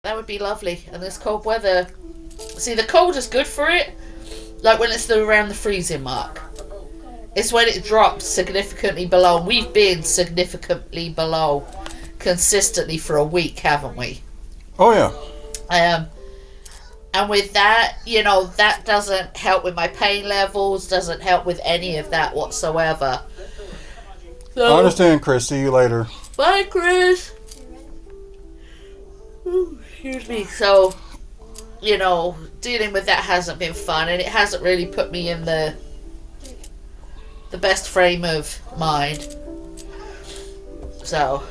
That would be lovely. And this cold weather... See, the cold is good for it. Like when it's around the freezing mark. It's when it drops significantly below. And we've been significantly below consistently for a week, haven't we? Oh, yeah. And with that, that doesn't help with my pain levels, doesn't help with any of that whatsoever. So, I understand, Chris. See you later. Bye, Chris. Ooh, excuse me. So, dealing with that hasn't been fun, and it hasn't really put me in the best frame of mind. So...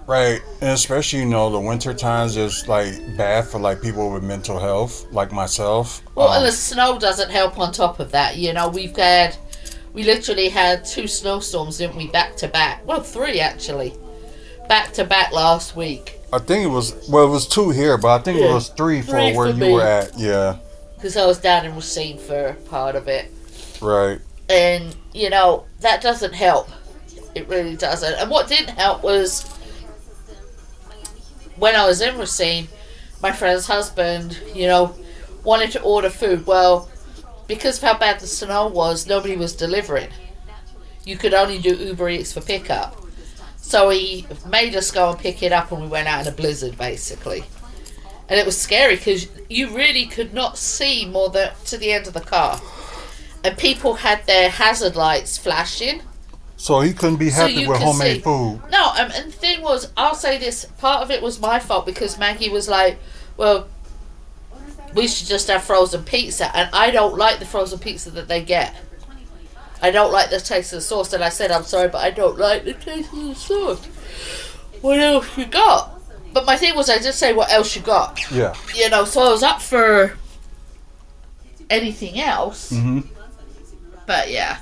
Right, and especially, the winter times is, bad for, people with mental health, like myself. Well, and the snow doesn't help on top of that. We literally had 2 snowstorms, didn't we, back to back? Well, 3, actually. Back to back last week. I think it was 2 here, but I think it was 3 for where you were at, yeah. Because I was down in Racine for part of it. Right. And, that doesn't help. It really doesn't. And what didn't help was... when I was in Racine, my friend's husband, wanted to order food. Well, because of how bad the snow was, nobody was delivering. You could only do Uber Eats for pickup. So he made us go and pick it up, and we went out in a blizzard, basically. And it was scary because you really could not see more than to the end of the car. And people had their hazard lights flashing. So he couldn't be happy with homemade food. No, and the thing was, I'll say this, part of it was my fault because Maggie was like, well, we should just have frozen pizza. And I don't like the frozen pizza that they get. I don't like the taste of the sauce. And I said, I'm sorry, but I don't like the taste of the sauce. What else you got? But my thing was, I just say, what else you got? Yeah. So I was up for anything else. Mm-hmm. But yeah.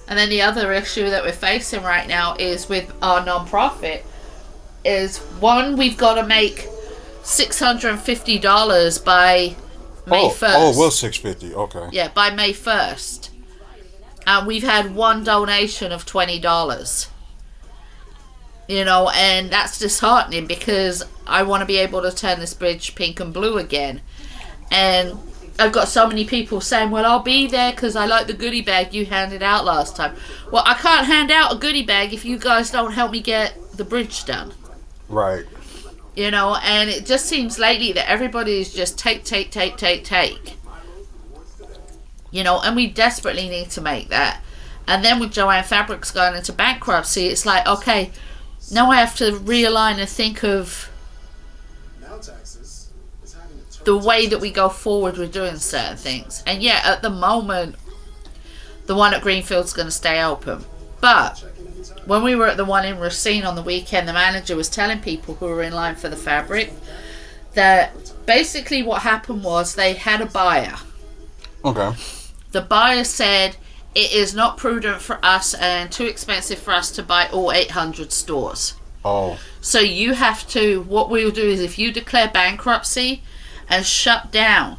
And then the other issue that we're facing right now is with our non-profit is, one, we've got to make $650 by May 1st. Oh, well, $650, okay. Yeah, by May 1st. And we've had one donation of $20. And that's disheartening because I want to be able to turn this bridge pink and blue again. And I've got so many people saying, well, I'll be there because I like the goodie bag you handed out last time. Well, I can't hand out a goodie bag if you guys don't help me get the bridge done. Right. And it just seems lately that everybody is just take. And we desperately need to make that. And then with Joanne Fabrics going into bankruptcy, it's like, okay, now I have to realign and think of the way that we go forward with doing certain things. And yeah, at the moment, the one at Greenfield's going to stay open. But when we were at the one in Racine on the weekend, the manager was telling people who were in line for the fabric that basically what happened was they had a buyer. Okay. The buyer said, it is not prudent for us and too expensive for us to buy all 800 stores. Oh. So you have to, what we'll do is if you declare bankruptcy and shut down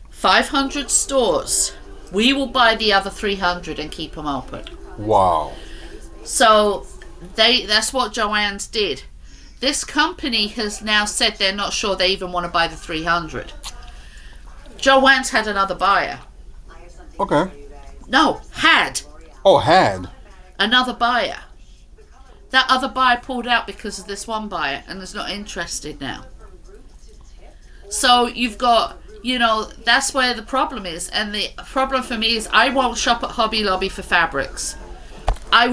500 stores, we will buy the other 300 and keep them open. Wow. So that's what Joanne's did. This company has now said they're not sure they even want to buy the 300. Joanne's had another buyer. Okay. No, had. Oh, had. Another buyer. That other buyer pulled out because of this one buyer and is not interested now. So you've got, that's where the problem is. And the problem for me is I won't shop at Hobby Lobby for fabrics. I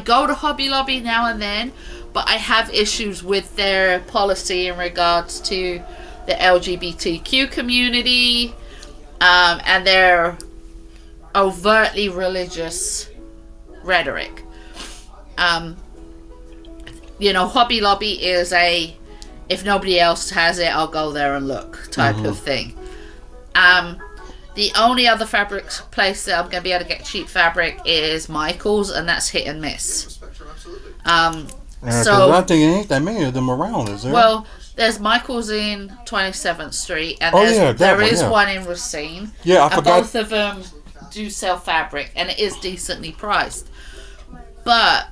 go to Hobby Lobby now and then, but I have issues with their policy in regards to the LGBTQ community and their overtly religious rhetoric. Hobby Lobby is a, if nobody else has it, I'll go there and look type of thing. The only other fabric place that I'm going to be able to get cheap fabric is Michael's, and that's hit and miss. So I think there ain't that many of them around, is there? Well, there's Michael's in 27th Street, and there is one in Racine. Yeah, I forgot. Both of them do sell fabric, and it is decently priced. But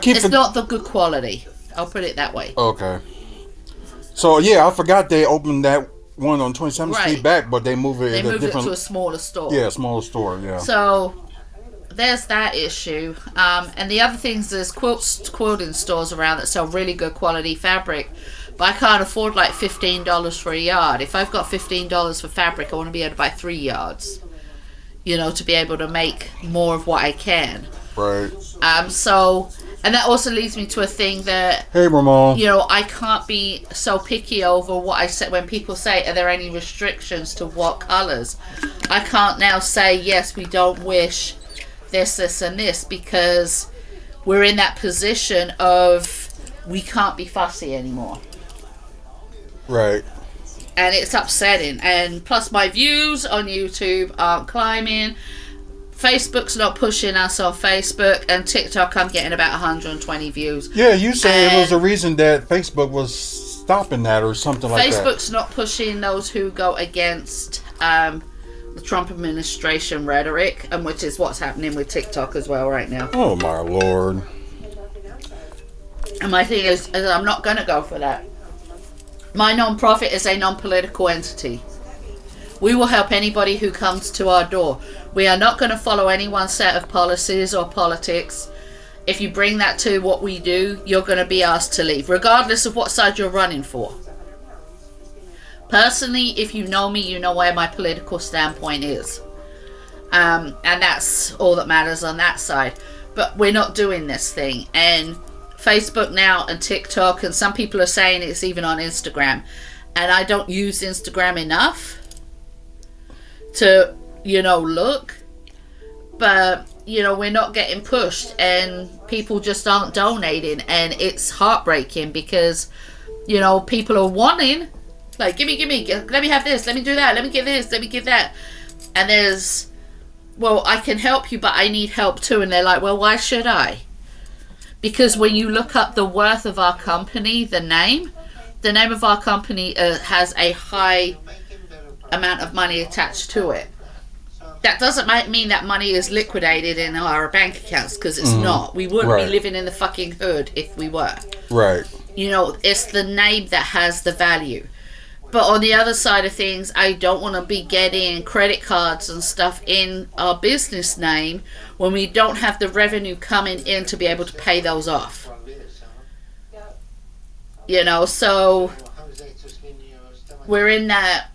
It's not the good quality. I'll put it that way. Okay. So yeah, I forgot they opened that one on 27th Street back, but they moved it. They moved it to a smaller store. Yeah, smaller store. Yeah. So there's that issue. And the other things, there's quilting stores around that sell really good quality fabric, but I can't afford like $15 for a yard. If I've got $15 for fabric, I want to be able to buy 3 yards. To be able to make more of what I can. Right. So. And that also leads me to a thing that, hey, Ramon, I can't be so picky over what I say. When people say, are there any restrictions to what colours? I can't now say, yes, we don't wish this, and this, because we're in that position of we can't be fussy anymore. Right. And it's upsetting. And plus my views on YouTube aren't climbing. Facebook's not pushing us on Facebook, and TikTok I'm getting about 120 views. Yeah, you said it was the reason that Facebook was stopping that or something like that. Facebook's not pushing those who go against the Trump administration rhetoric, and which is what's happening with TikTok as well right now. Oh my Lord. And my thing is I'm not going to go for that. My non-profit is a non-political entity. We will help anybody who comes to our door. We are not going to follow any one set of policies or politics. If you bring that to what we do, you're going to be asked to leave, regardless of what side you're running for. Personally, if you know me, you know where my political standpoint is. And that's all that matters on that side. But we're not doing this thing. And Facebook now and TikTok, and some people are saying it's even on Instagram. And I don't use Instagram enough to look, but we're not getting pushed, and people just aren't donating, and it's heartbreaking because people are wanting, like, give me, let me have this, let me do that, let me get this, let me get that, and there's, well, I can help you, but I need help too, and they're like, well, why should I? Because when you look up the worth of our company, the name of our company has a high amount of money attached to it. That doesn't mean that money is liquidated in our bank accounts, because it's not. We wouldn't be living in the fucking hood if we were. Right. It's the name that has the value. But on the other side of things, I don't want to be getting credit cards and stuff in our business name when we don't have the revenue coming in to be able to pay those off. So we're in that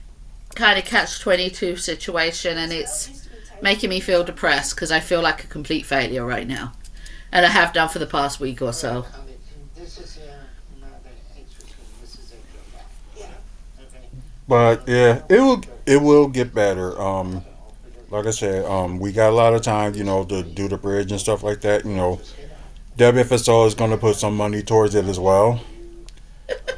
kind of catch-22 situation, and it's making me feel depressed because I feel like a complete failure right now, and I have done for the past week or so. But yeah, it will get better. Like I said, we got a lot of time, to do the bridge and stuff like that. WFSO is going to put some money towards it as well.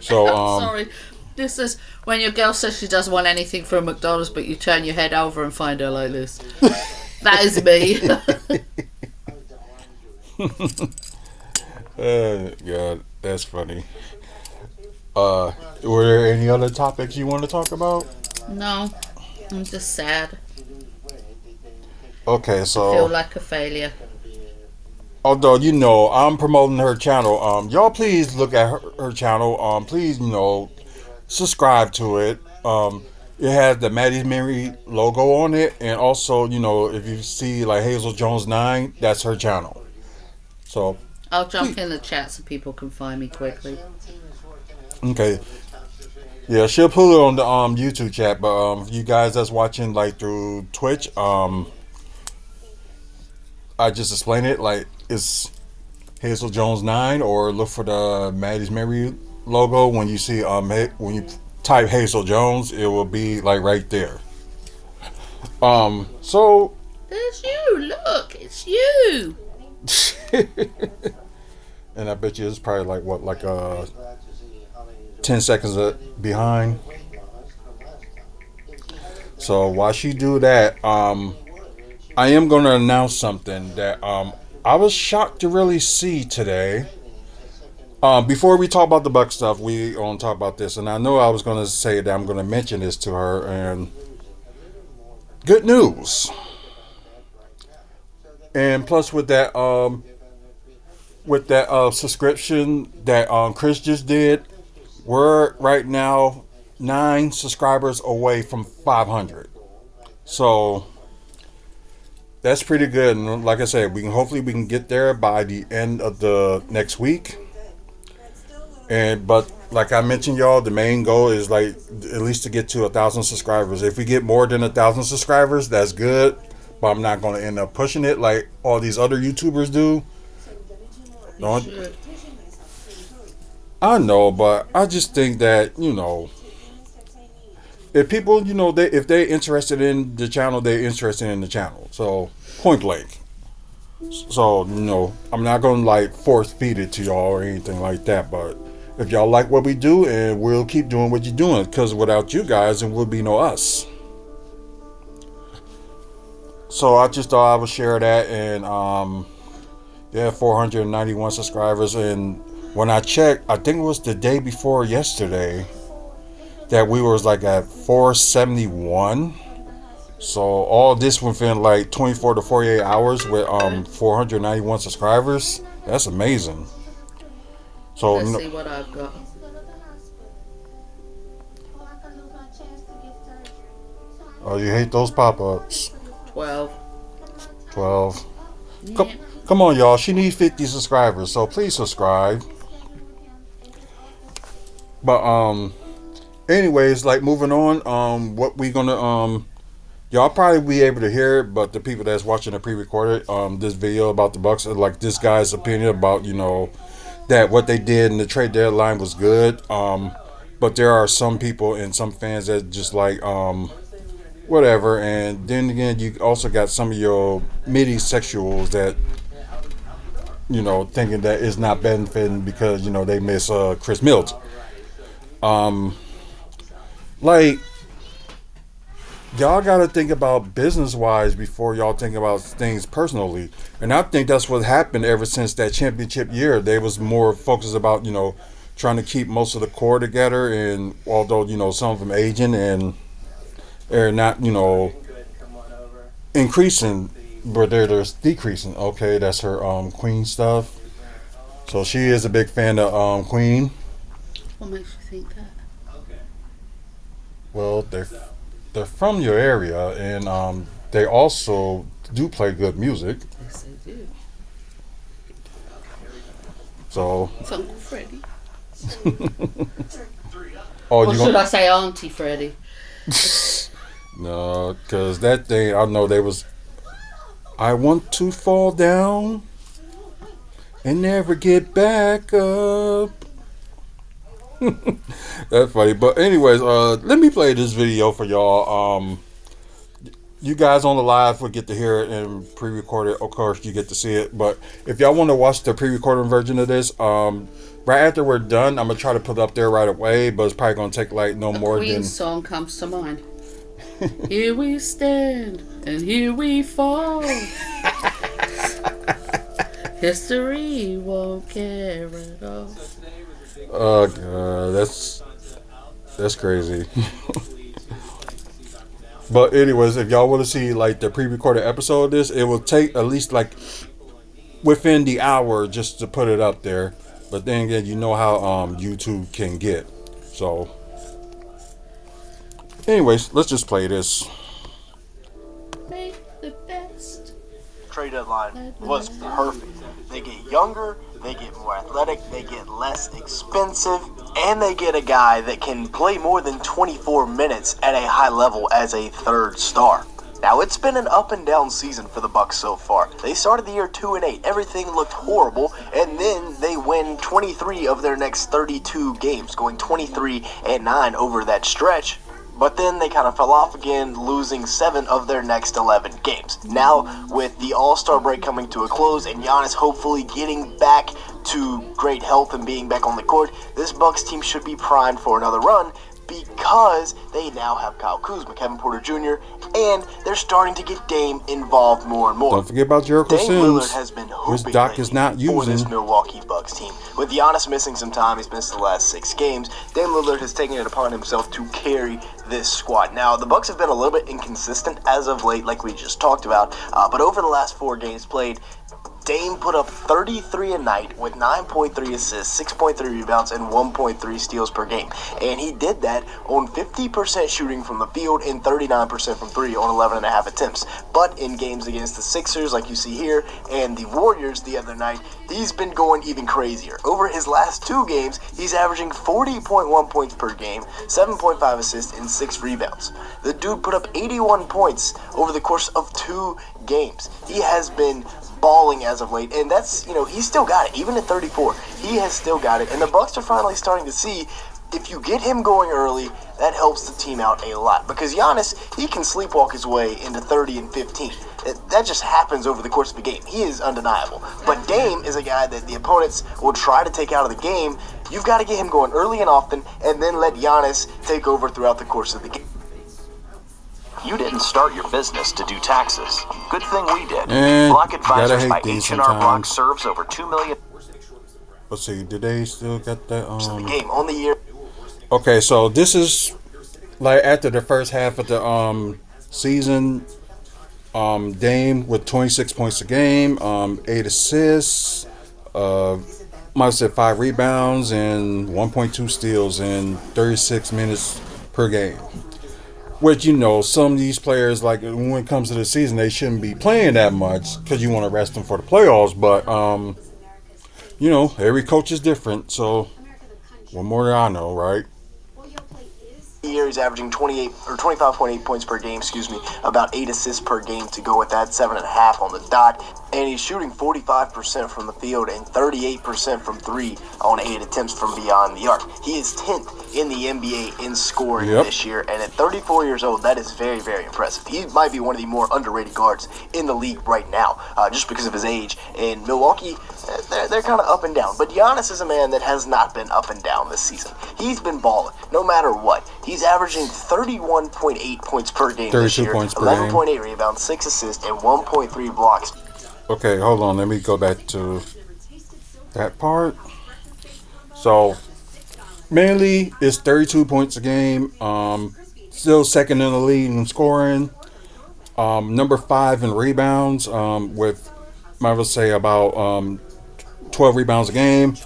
So sorry. This is when your girl says she doesn't want anything from McDonald's, but you turn your head over and find her like this. That is me. God, that's funny. Were there any other topics you want to talk about? No, I'm just sad. Okay, so I feel like a failure. Although I'm promoting her channel. Y'all please look at her channel. Please subscribe to it. It has the Maddie's Mary logo on it, and also if you see like Hazel Jones 9, that's her channel. So I'll jump in the chat so people can find me quickly. Okay. Yeah, she'll pull it on the YouTube chat, but you guys that's watching like through Twitch, I just explained it like it's Hazel Jones 9, or look for the Maddie's Mary logo. When you see when you type Hazel Jones, it will be like right there. So there's you. Look, it's you. And I bet you it's probably like 10 seconds behind. So while she do that, I am going to announce something that I was shocked to really see today. Before we talk about the Buck stuff, we going to talk about this, and I know I was going to say that I'm going to mention this to her, and good news. And plus with that, with that subscription that Chris just did, we're right now 9 subscribers away from 500. So that's pretty good. And like I said, we can get there by the end of the next week. And but like I mentioned, y'all, the main goal is like at least to get to 1,000 subscribers. If we get more than 1,000 subscribers, that's good. But I'm not going to end up pushing it like all these other YouTubers do. Don't, I know, but I just think that if people if they're interested in the channel, they're interested in the channel. So point blank. So I'm not going to like force feed it to y'all or anything like that. But if y'all like what we do, and we'll keep doing what you're doing, because without you guys, there would be no us. So I just thought I would share that, and 491 subscribers. And when I checked, I think it was the day before yesterday that we was like at 471. So all this within like 24 to 48 hours with 491 subscribers. That's amazing. So let's see what I've got. Oh, you hate those pop-ups. 12. Yeah. Come on, y'all. She needs 50 subscribers, so please subscribe. But anyways, like moving on. What we gonna y'all probably be able to hear it, but the people that's watching the pre-recorded this video about the Bucks, like this guy's opinion about that what they did in the trade deadline was good. But there are some people and some fans that just like whatever. And then again, you also got some of your midi sexuals that thinking that it's not benefiting because they miss Chris Middleton. Like, y'all gotta think about business wise before y'all think about things personally. And I think that's what happened ever since that championship year. They was more focused about trying to keep most of the core together, and although some of them aging and they're not increasing, but they're decreasing. Okay, that's her Queen stuff. So she is a big fan of Queen. What makes you think that? Well, they're from your area, and they also do play good music. Yes, they do. So It's Uncle Freddie. or should I say Auntie Freddie? No, because that thing, I know they was, I want to fall down and never get back up. That's funny. But anyways, let me play this video for y'all. You guys on the live will get to hear it, and pre-recorded, of course, you get to see it. But if y'all want to watch the pre-recorded version of this, right after we're done, I'm gonna try to put it up there right away. But it's probably gonna take like no more Queen than. Song comes to mind. Here we stand and here we fall. History won't care at all. Oh god, that's crazy. But anyways, if y'all want to see like the pre-recorded episode of this, it will take at least like within the hour just to put it up there. But then again, you know how YouTube can get. So anyways, let's just play this. Make the best. Trade deadline was perfect. They get younger, they get more athletic, they get less expensive, and they get a guy that can play more than 24 minutes at a high level as a third star. Now, it's been an up and down season for the Bucks so far. They started the year 2-8. Everything looked horrible, and then they win 23 of their next 32 games, going 23-9 over that stretch. But then they kind of fell off again, losing 7 of their next 11 games. Now, with the All-Star break coming to a close and Giannis hopefully getting back to great health and being back on the court, this Bucks team should be primed for another run, because they now have Kyle Kuzma, Kevin Porter Jr., and they're starting to get Dame involved more and more. Don't forget about Jericho Dame Sims, Lillard has been which hooping Doc is not for this using. Milwaukee Bucks team. With Giannis missing some time, he's missed the last 6 games, Dame Lillard has taken it upon himself to carry this squad. Now, the Bucks have been a little bit inconsistent as of late, like we just talked about, but over the last 4 games played, Dame put up 33 a night with 9.3 assists, 6.3 rebounds, and 1.3 steals per game. And he did that on 50% shooting from the field and 39% from three on 11.5 attempts. But in games against the Sixers, like you see here, and the Warriors the other night, he's been going even crazier. Over his last 2 games, he's averaging 40.1 points per game, 7.5 assists, and 6 rebounds. The dude put up 81 points over the course of 2 games. He has been balling as of late, and that's, he's still got it. Even at 34, he has still got it. And the Bucks are finally starting to see, if you get him going early, that helps the team out a lot. Because Giannis, he can sleepwalk his way into 30 and 15. That just happens over the course of a game. He is undeniable. But Dame is a guy that the opponents will try to take out of the game. You've got to get him going early and often, and then let Giannis take over throughout the course of the game. You didn't start your business to do taxes. Good thing we did. Block Advisors by H&R Block serves over 2 million. Let's see, did they still got that? The game on the year. Okay, so this is like after the first half of the season. Dame with 26 points a game, 8 assists, might have said 5 rebounds, and 1.2 steals in 36 minutes per game. Which, some of these players, like when it comes to the season, they shouldn't be playing that much because you want to rest them for the playoffs. But, every coach is different. So, what more do I know, right? Year he's averaging 25.8 points per game, about 8 assists per game to go with that, 7.5 on the dot, and he's shooting 45% from the field and 38% from 3 on 8 attempts from beyond the arc. He is 10th in the NBA in scoring this year, and at 34 years old, that is very, very impressive. He might be one of the more underrated guards in the league right now, just because of his age. And Milwaukee, they're kind of up and down, but Giannis is a man that has not been up and down this season. He's been balling, no matter what. He's averaging 31.8 points per game this year, 11.8 rebounds, 6 assists, and 1.3 blocks. Okay, hold on. Let me go back to that part. So, mainly, it's 32 points a game. Still second in the league in scoring. Number 5 in rebounds with, I would say, about 12 rebounds a game.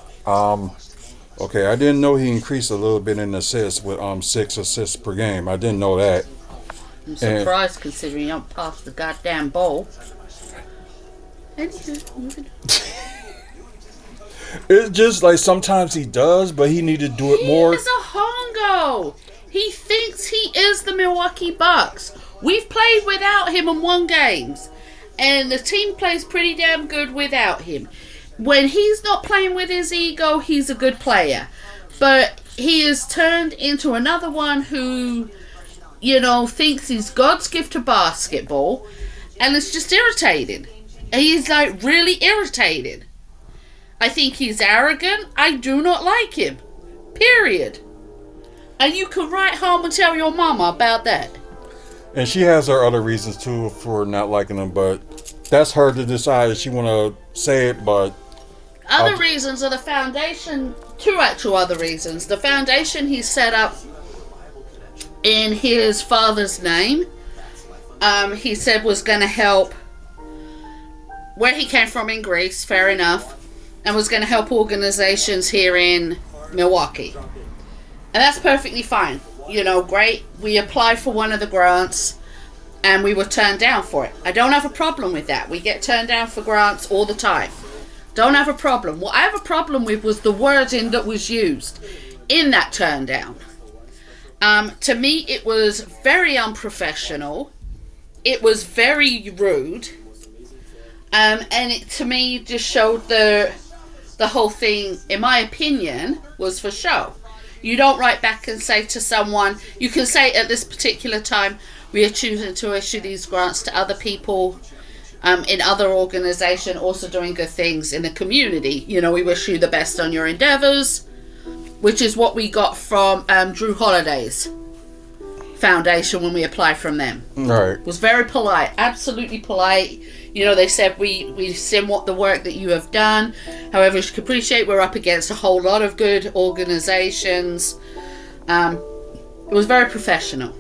Okay, I didn't know he increased a little bit in assists with 6 assists per game. I didn't know that. I'm surprised considering you don't pass the goddamn ball. It's just like sometimes he does, but he need to do it more. He is a hongo. He thinks he is the Milwaukee Bucks. We've played without him and won games, and the team plays pretty damn good without him. When he's not playing with his ego, he's a good player. But he is turned into another one who, thinks he's God's gift to basketball, and it's just irritating. He's like really irritated. I think he's arrogant. I do not like him. Period. And you can write home and tell your mama about that. And she has her other reasons too for not liking him, but that's her to decide if she want to say it. But other reasons are the foundation. 2 actual other reasons. The foundation he set up in his father's name, he said was going to help where he came from in Greece, fair enough, and was going to help organizations here in Milwaukee. And that's perfectly fine. Great. We applied for one of the grants and we were turned down for it. I don't have a problem with that. We get turned down for grants all the time. Don't have a problem. What I have a problem with was the wording that was used in that turn down. To me, it was very unprofessional. It was very rude. And it, to me, just showed the whole thing, in my opinion, was for show. You don't write back and say to someone, you can say at this particular time, we are choosing to issue these grants to other people in other organizations also doing good things in the community. We wish you the best on your endeavors, which is what we got from Drew Holiday's foundation when we applied from them. Right. It was very polite, absolutely polite. They said we seen what the work that you have done. However, you can appreciate we're up against a whole lot of good organizations. It was very professional.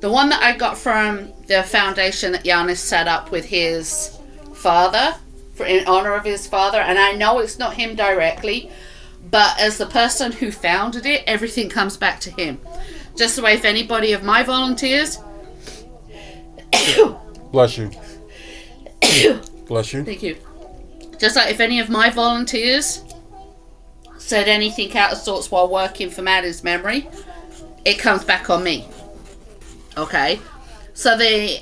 The one that I got from the foundation that Giannis set up with his father, in honor of his father. And I know it's not him directly, but as the person who founded it, everything comes back to him. Just the way if anybody of my volunteers... Bless you. Bless you. Thank you. Just like if any of my volunteers said anything out of sorts while working for Maddie's memory, it comes back on me. Okay? So the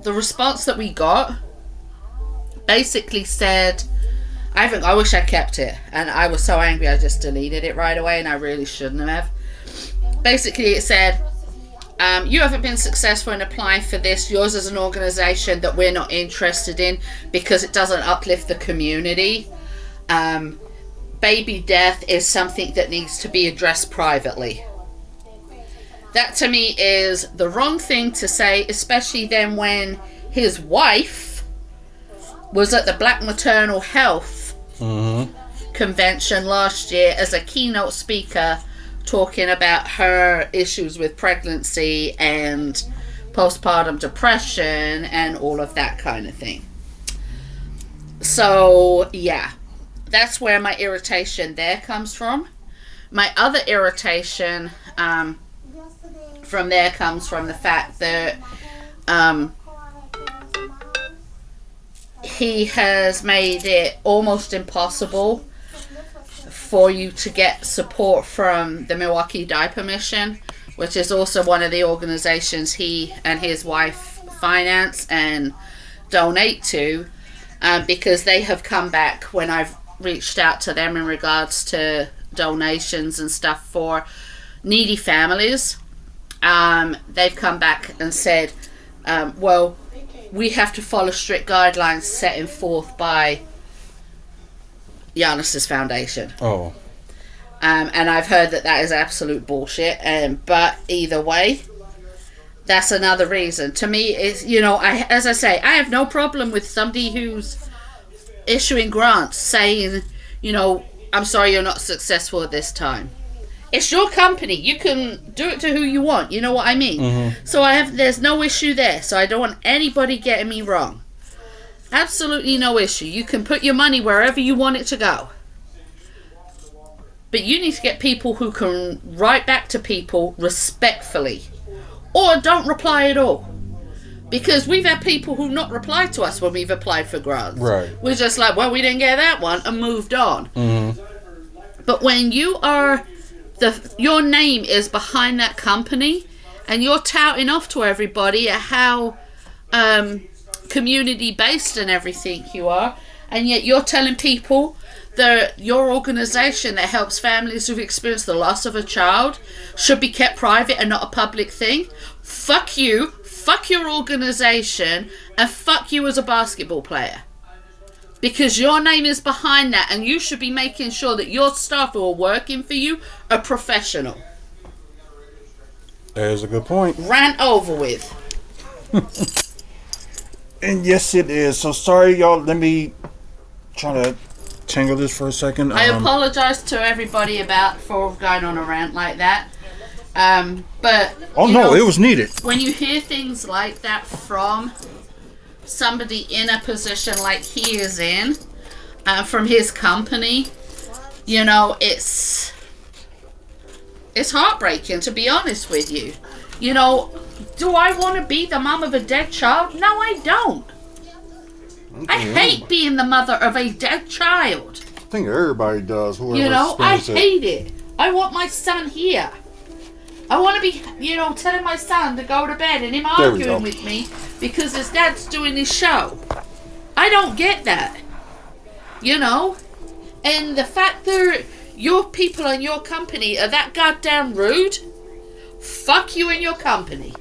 response that we got basically said, I wish I kept it, and I was so angry I just deleted it right away, and I really shouldn't have. Basically it said, you haven't been successful in applying for this. Yours is an organisation that we're not interested in because it doesn't uplift the community. Baby death is something that needs to be addressed privately. That to me is the wrong thing to say, especially then when his wife was at the Black Maternal Health convention last year as a keynote speaker, talking about her issues with pregnancy and postpartum depression and all of that kind of thing. So yeah, that's where my irritation there comes from. My other irritation from there comes from the fact that he has made it almost impossible for you to get support from the Milwaukee Diaper Mission, which is also one of the organizations he and his wife finance and donate to, because they have come back when I've reached out to them in regards to donations and stuff for needy families. They've come back and said, well, we have to follow strict guidelines set forth by Giannis's foundation. Oh. And I've heard that is absolute bullshit. But either way, that's another reason. To me, is, you know, as I say, I have no problem with somebody who's issuing grants saying, you know, I'm sorry you're not successful at this time. It's your company. You can do it to who you want. You know what I mean? Mm-hmm. So there's no issue there. So I don't want anybody getting me wrong. Absolutely no issue. You can put your money wherever you want it to go. But you need to get people who can write back to people respectfully. Or don't reply at all. Because we've had people who not replied to us when we've applied for grants. Right. We're just like, well, we didn't get that one, and moved on. Mm-hmm. But when you are... your name is behind that company, and you're touting off to everybody at how community based and everything you are, and yet you're telling people that your organization that helps families who've experienced the loss of a child should be kept private and not a public thing. Fuck you, fuck your organization, and fuck you as a basketball player. Because your name is behind that, and you should be making sure that your staff who are working for you are professional. That is a good point. Rant over with. And yes, it is. So sorry, y'all. Let me try to tangle this for a second. I apologize to everybody for going on a rant like that. But it was needed. When you hear things like that from somebody in a position like he is in, from his company, you know, it's heartbreaking, to be honest with you. You know, do I want to be the mom of a dead child? No, I don't. I hate being the mother of a dead child. I think everybody does. You know, I hate it. I want my son here. I want to be, you know, telling my son to go to bed and him arguing with me because his dad's doing his show. I don't get that. You know? And the fact that your people and your company are that goddamn rude, fuck you and your company.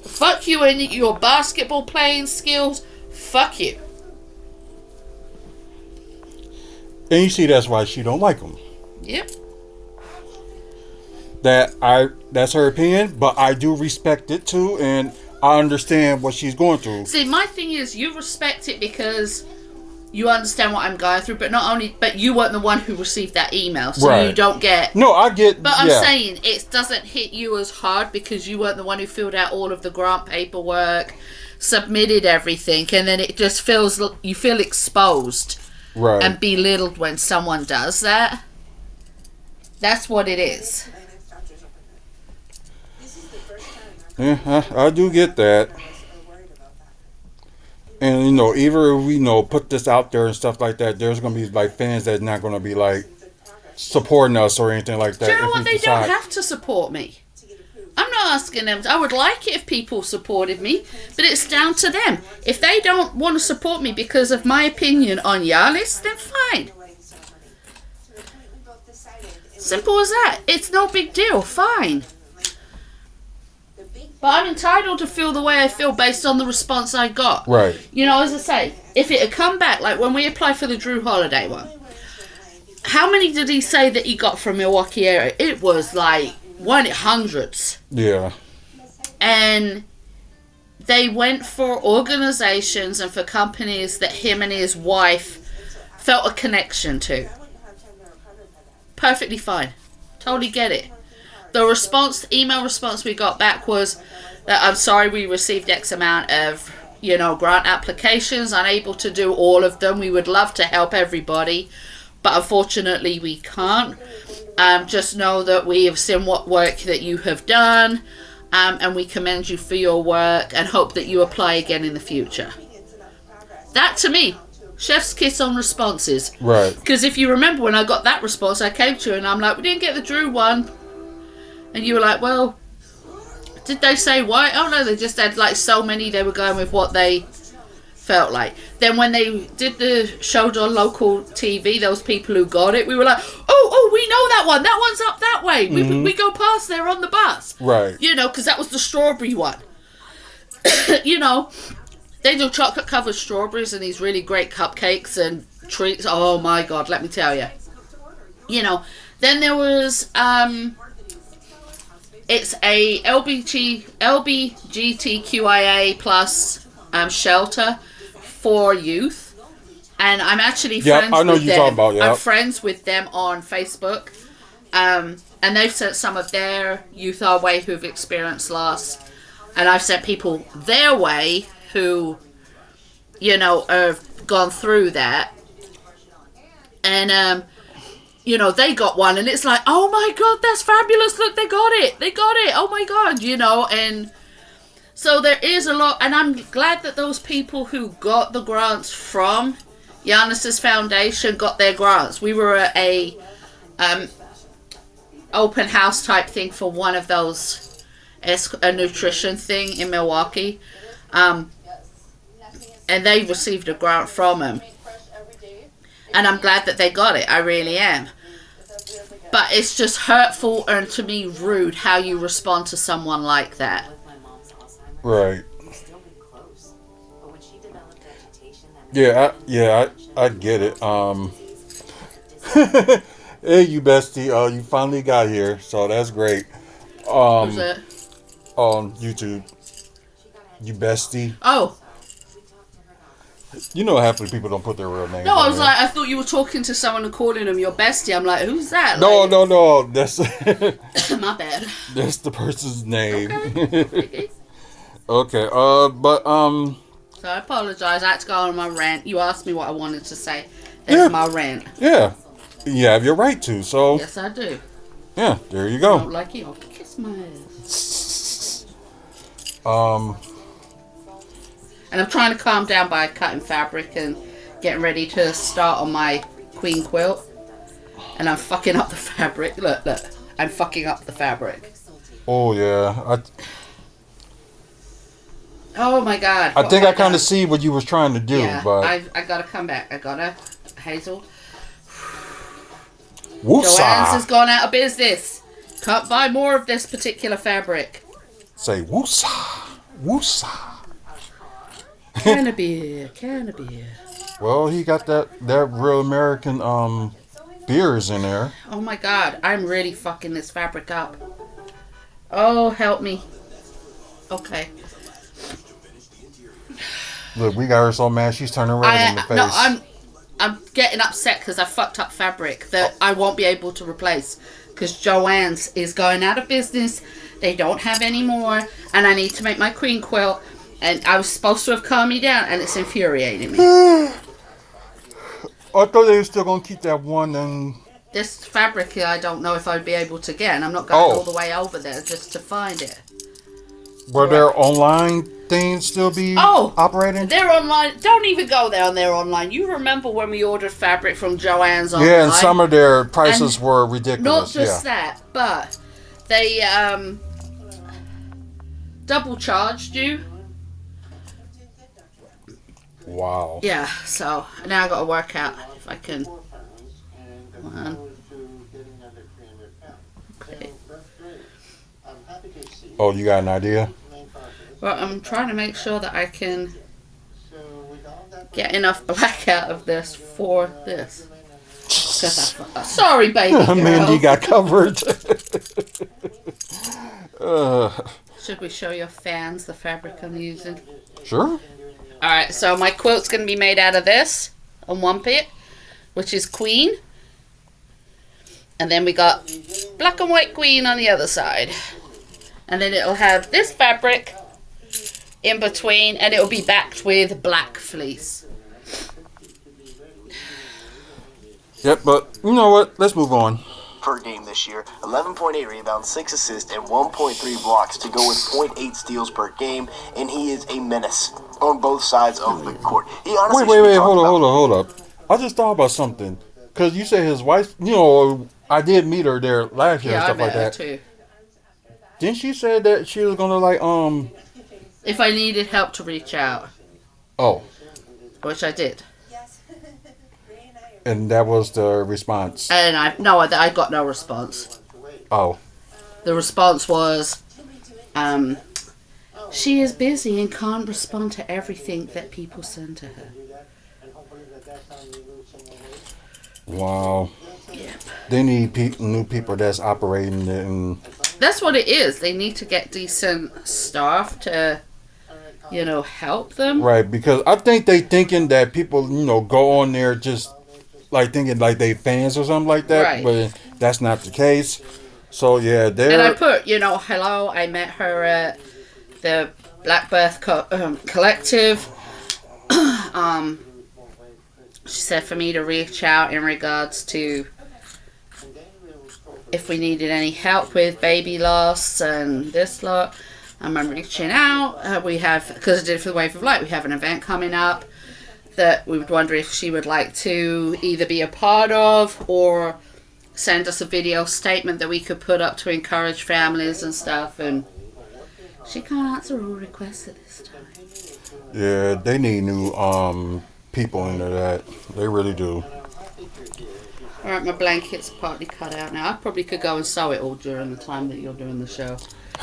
Fuck you and your basketball playing skills. Fuck you. And you see, that's why she don't like him. Yep. That's her opinion, but I do respect it too, and I understand what she's going through. See, my thing is, you respect it because you understand what I'm going through, but you weren't the one who received that email, so Right. you don't get. No, I get. But I'm yeah. saying it doesn't hit you as hard because you weren't the one who filled out all of the grant paperwork, submitted everything, and then it just you feel exposed Right. and belittled when someone does that. That's what it is. Yeah, I do get that. And even if we put this out there and stuff like that, there's gonna be like fans that's not gonna be like supporting us or anything like that. Do you know if what? we They don't decide- have to support me. I'm not asking them. I would like it if people supported me, but it's down to them. If they don't want to support me because of my opinion on Yalis, then fine. Simple as that. It's no big deal. Fine. But I'm entitled to feel the way I feel based on the response I got. Right. As I say, if it had come back, like when we applied for the Drew Holiday one, how many did he say that he got from Milwaukee area? It was like hundreds. Yeah. And they went for organizations and for companies that him and his wife felt a connection to. Perfectly fine. Totally get it. The email response we got back was that I'm sorry we received X amount of, grant applications, unable to do all of them. We would love to help everybody, but unfortunately we can't. Just know that we have seen what work that you have done, and we commend you for your work and hope that you apply again in the future. That to me, chef's kiss on responses. Right. Because if you remember when I got that response, I came to you and I'm like, we didn't get the Drew one. And you were like, well, did they say why? Oh no, they just had like so many, they were going with what they felt like. Then when they did the show on local TV, those people who got it, we were like, oh, we know that one. That one's up that way. We go past there on the bus. Right. Because that was the strawberry one. They do chocolate covered strawberries and these really great cupcakes and treats. Oh my God, let me tell you. Then there was, it's a LGBTQIA plus shelter for youth, and I'm actually friends I know with you them. talking about, I'm friends with them on Facebook, and they've sent some of their youth our way who've experienced loss, and I've sent people their way who, have gone through that, and they got one, and it's like, oh my God, that's fabulous! Look, they got it! Oh my God, and so there is a lot, and I'm glad that those people who got the grants from Giannis's foundation got their grants. We were at a open house type thing for one of those, a nutrition thing in Milwaukee, and they received a grant from him. And I'm glad that they got it. I really am. But it's just hurtful and to me rude how you respond to someone like that. Right. Yeah, I get it. Hey, you bestie. You finally got here, so that's great. Who's it? On YouTube. You bestie. Oh. Half the people don't put their real names. No, I was there. like, I thought you were talking to someone and calling them your bestie. I'm like, who's that? No. That's My bad. that's the person's name. Okay. Okay. But So I apologise. I had to go on my rant. You asked me what I wanted to say. That's my rant. Yeah. You have your right to. So. Yes, I do. Yeah. There you I go. don't like you. I'll kiss my ass. And I'm trying to calm down by cutting fabric and getting ready to start on my queen quilt. And I'm fucking up the fabric. Look. I'm fucking up the fabric. Oh yeah. Oh my God. I think I kind of see what you was trying to do, Yeah, but I gotta come back. I gotta. Hazel. Woosah. Joann's has gone out of business. Can't buy more of this particular fabric. Say woosah. Woosah. Can of beer. Well, he got that real American beers in there. Oh my God, I'm really fucking this fabric up. Oh, help me. Okay. Look, we got her so mad she's turning red in the face. No, I'm getting upset because I fucked up fabric that I won't be able to replace because Joann's is going out of business. They don't have any more, and I need to make my queen quilt. And I was supposed to have calmed me down, and it's infuriating me. I thought they were still gonna keep that one and. This fabric I don't know if I'd be able to get, and I'm not going all the way over there just to find it. Will their online things still be operating? They're online. Don't even go there on their online. You remember when we ordered fabric from Joann's online? Yeah, and some of their prices were ridiculous. Not just that, but they double charged you. Wow. Yeah, so now I got to work out if I can. Okay. Oh, you got an idea? Well, I'm trying to make sure that I can get enough black out of this for this. Sorry, baby girl. Mindy got covered. Should we show your fans the fabric I'm using? Sure. Alright, so my quilt's going to be made out of this on one bit, which is queen. And then we got black and white queen on the other side. And then it'll have this fabric in between, and it'll be backed with black fleece. Yep, but you know what? Let's move on. Per game this year, 11.8 rebounds, 6 assists, and 1.3 blocks to go with 0.8 steals per game, and he is a menace on both sides of the court. He honestly Wait, hold up. I just thought about something. Because you said his wife, you know, I did meet her there last year and stuff like that. Too. Didn't she say that she was gonna if I needed help to reach out. Oh. Which I did. And that was the response. And I got no response. Oh. The response was, she is busy and can't respond to everything that people send to her. Wow. Yep. They need new people that's operating in. That's what it is. They need to get decent staff to, help them. Right, because I think they thinking that people, go on there just like thinking like they fans or something like that. Right. But that's not the case. So yeah, And I put, hello. I met her at the Black Birth Collective. She said for me to reach out in regards to if we needed any help with baby loss and this lot. I'm reaching out. We have, because I did it for the Wave of Light, we have an event coming up that we would wonder if she would like to either be a part of or send us a video statement that we could put up to encourage families and stuff. And she can't answer all requests at this time. Yeah, they need new people into that. They really do. Alright, my blanket's partly cut out now. I probably could go and sew it all during the time that you're doing the show.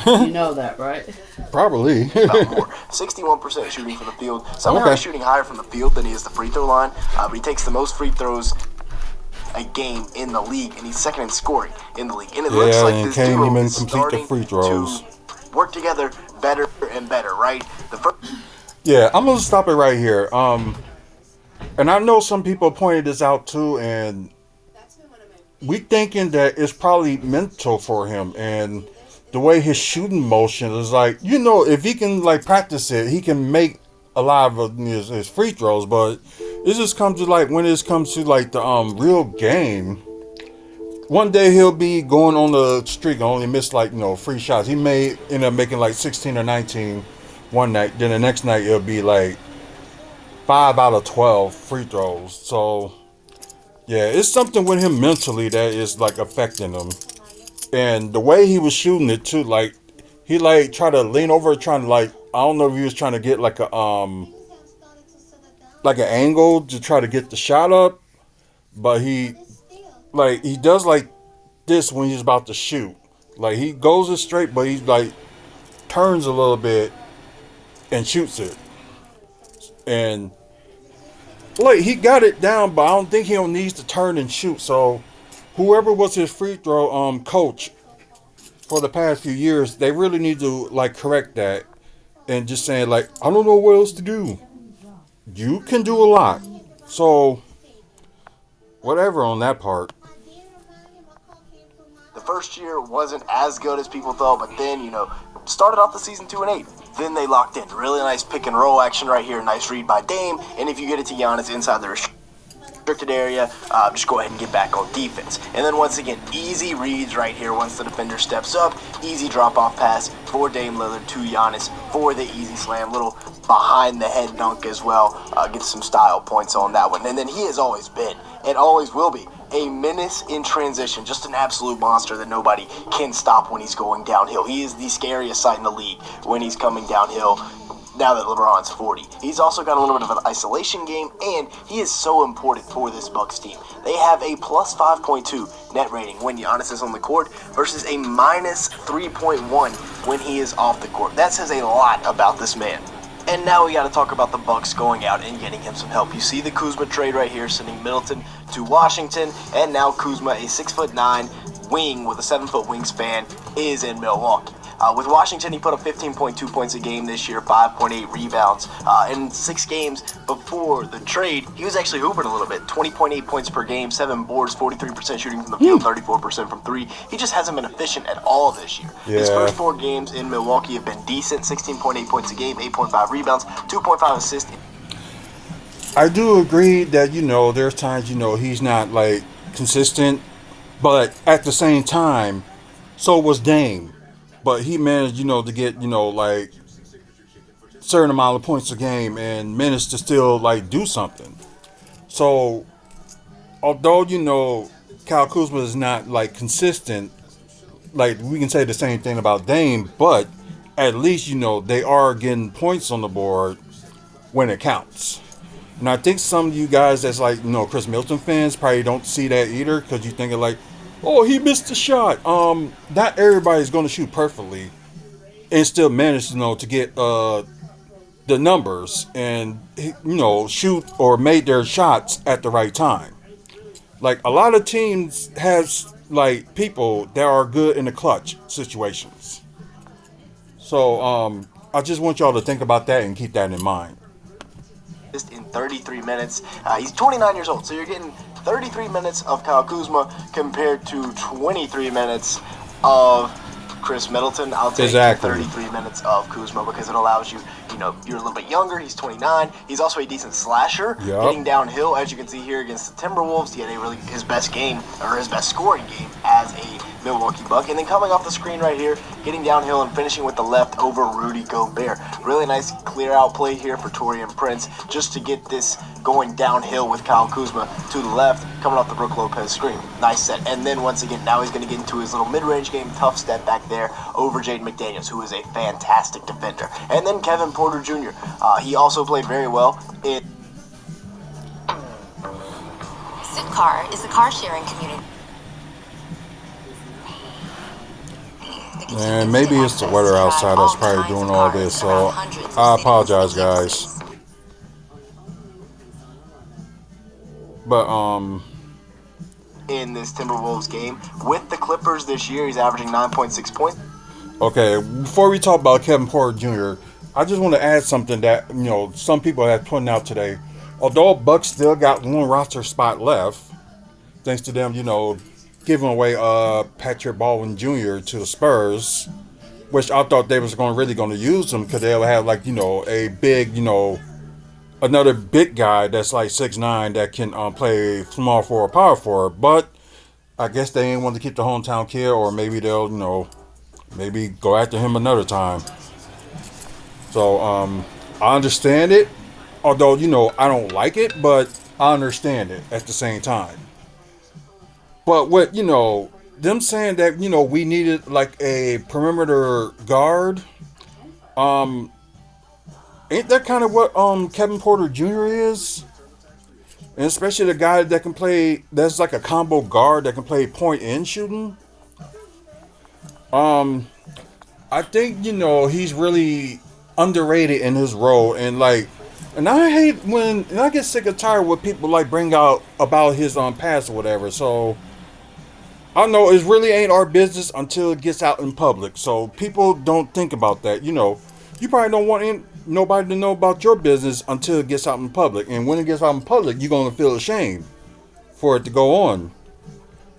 You know that, right? Probably. About more. 61% shooting from the field. Somehow he's shooting higher from the field than he is the free throw line. But he takes the most free throws a game in the league, and he's second in scoring in the league. And it looks like this duo is starting to work together better and better, right? Yeah, I'm gonna stop it right here. And I know some people pointed this out too, and we thinking that it's probably mental for him, and the way his shooting motion is like, if he can practice it, he can make a lot of his free throws. But it just comes to when it comes to the real game. One day he'll be going on the streak and only miss free shots. He may end up making 16 or 19 one night. Then the next night it'll be 5 out of 12 free throws. So yeah, it's something with him mentally that is affecting him. And the way he was shooting it too, he tried to lean over, trying to I don't know if he was trying to get an angle to try to get the shot up, but he does this when he's about to shoot. He goes it straight, but he turns a little bit and shoots it. And he got it down, but I don't think he needs to turn and shoot. So whoever was his free throw coach for the past few years, they really need to correct that and just saying I don't know what else to do. You can do a lot. So whatever on that part. The first year wasn't as good as people thought, but then, started off the season 2-8. Then they locked in. Really nice pick and roll action right here. Nice read by Dame. And if you get it to Giannis inside the restricted area, just go ahead and get back on defense. And then once again, easy reads right here once the defender steps up. Easy drop-off pass for Dame Lillard to Giannis for the easy slam. Little behind-the-head dunk as well. Get some style points on that one. And then he has always been, and always will be, a menace in transition, just an absolute monster that nobody can stop when he's going downhill. He is the scariest sight in the league when he's coming downhill now that LeBron's 40. He's also got a little bit of an isolation game, and he is so important for this Bucks team. They have a plus 5.2 net rating when Giannis is on the court versus a minus 3.1 when he is off the court. That says a lot about this man. And now we got to talk about the Bucks going out and getting him some help. You see the Kuzma trade right here, sending Middleton to Washington, and now Kuzma, a 6'9" wing with a 7-foot wingspan, is in Milwaukee. With Washington, he put up 15.2 points a game this year, 5.8 rebounds. In 6 games before the trade, he was actually hooping a little bit. 20.8 points per game, 7 boards, 43% shooting from the field, 34% from 3. He just hasn't been efficient at all this year. Yeah. His first 4 games in Milwaukee have been decent, 16.8 points a game, 8.5 rebounds, 2.5 assists. I do agree that, there's times, he's not, like, consistent. But at the same time, so was Dame. But he managed, to get, like, certain amount of points a game and managed to still, like, do something. So, although, Kyle Kuzma is not, like, consistent, like, we can say the same thing about Dame, but at least, they are getting points on the board when it counts. And I think some of you guys that's, like, Chris Middleton fans probably don't see that either, because you think, like, oh, he missed a shot. Not everybody's going to shoot perfectly and still manage, to get the numbers and, shoot or make their shots at the right time. Like, a lot of teams has, like, people that are good in the clutch situations. So, I just want y'all to think about that and keep that in mind. In 33 minutes. He's 29 years old, so you're getting 33 minutes of Kyle Kuzma compared to 23 minutes of Chris Middleton. I'll take 33 minutes of Kuzma because it allows you, you're a little bit younger. He's 29. He's also a decent slasher. Yep. Getting downhill, as you can see here against the Timberwolves, he had his best game, or his best scoring game as a Milwaukee Buck. And then coming off the screen right here, getting downhill and finishing with the left over Rudy Gobert. Really nice clear out play here for Taurean Prince just to get this going downhill with Kyle Kuzma to the left, coming off the Brook Lopez screen. Nice set. And then once again, now he's going to get into his little mid-range game. Tough step back there over Jaden McDaniels, who is a fantastic defender. And then Kevin Porter Jr. He also played very well in Zipcar is a car-sharing community. And maybe it's the weather outside that's probably doing all this, so I apologize, guys. But, in this Timberwolves game. With the Clippers this year, he's averaging 9.6 points. Okay, before we talk about Kevin Porter Jr., I just want to add something that, some people have pointed out today. Although Bucks still got one roster spot left, thanks to them, giving away Patrick Baldwin Jr. to the Spurs, which I thought they was really going to use him because they'll have, like, a big, another big guy that's like 6'9" that can play small forward, power forward. But I guess they ain't want to keep the hometown kid, or maybe they'll, maybe go after him another time. So I understand it, although I don't like it, but I understand it at the same time. But what them saying that we needed like a perimeter guard, ain't that kind of what Kevin Porter Jr. is? And especially the guy that can play, that's like a combo guard that can play point and shooting. I think he's really underrated in his role, and I hate when, and I get sick and tired when people like bring out about his past or whatever. So I know it really ain't our business until it gets out in public. So people don't think about that. You probably don't want nobody to know about your business until it gets out in public. And when it gets out in public, you're gonna feel ashamed for it to go on.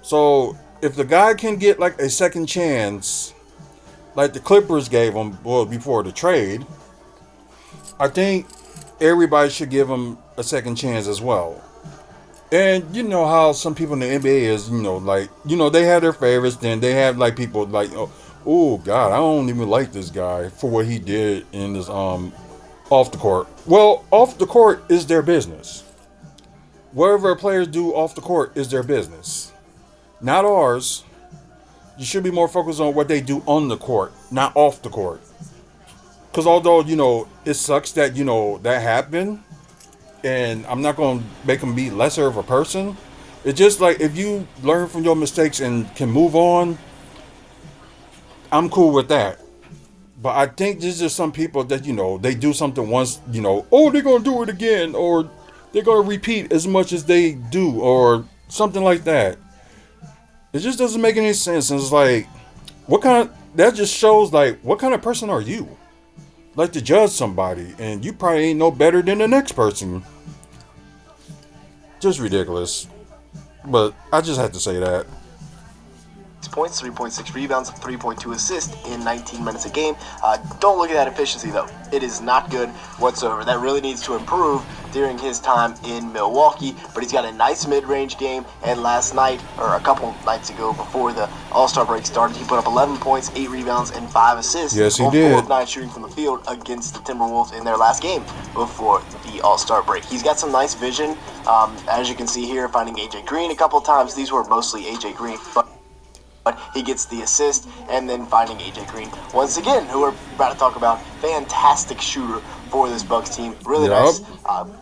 So if the guy can get like a second chance, like the Clippers gave him, well, before the trade, I think everybody should give him a second chance as well. And you know how some people in the NBA is, like, they have their favorites, then they have like people like, oh God, I don't even like this guy for what he did in this off the court. Well, off the court is their business. Whatever players do off the court is their business, not ours. You should be more focused on what they do on the court, not off the court. Because although, it sucks that, that happened, and I'm not going to make them be lesser of a person. It's just like, if you learn from your mistakes and can move on, I'm cool with that. But I think there's just some people that, they do something once, oh, they're going to do it again, or they're going to repeat as much as they do, or something like that. It just doesn't make any sense. And it's like, that just shows, like, what kind of person are you? Like, to judge somebody, and you probably ain't no better than the next person. Just ridiculous. But I just had to say that. 6 points, 3.6 rebounds, 3.2 assists in 19 minutes a game. Don't look at that efficiency, though. It is not good whatsoever. That really needs to improve during his time in Milwaukee. But he's got a nice mid-range game. And last night, or a couple nights ago, before the All-Star break started, he put up 11 points, 8 rebounds, and 5 assists. Yes, he on did. 4 of 9 shooting from the field against the Timberwolves in their last game before the All-Star break. He's got some nice vision. As you can see here, finding A.J. Green a couple of times. These were mostly A.J. Green, but he gets the assist, and then finding A.J. Green once again, who we're about to talk about. Fantastic shooter for this Bucks team. Really nice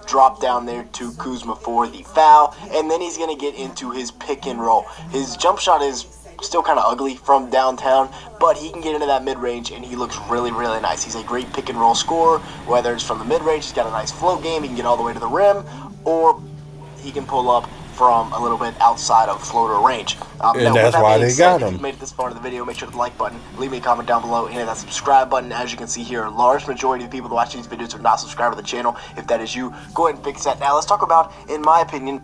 drop down there to Kuzma for the foul, and then he's going to get into his pick and roll. His jump shot is still kind of ugly from downtown, but he can get into that mid-range, and he looks really, really nice. He's a great pick and roll scorer, whether it's from the mid-range, he's got a nice flow game, he can get all the way to the rim, or he can pull up from a little bit outside of floater range. And that's why they got him. If you made it this far in the video, make sure to hit the like button, leave me a comment down below, and hit that subscribe button. As you can see here, a large majority of people that watch these videos are not subscribed to the channel. If that is you, go ahead and fix that. Now let's talk about, in my opinion,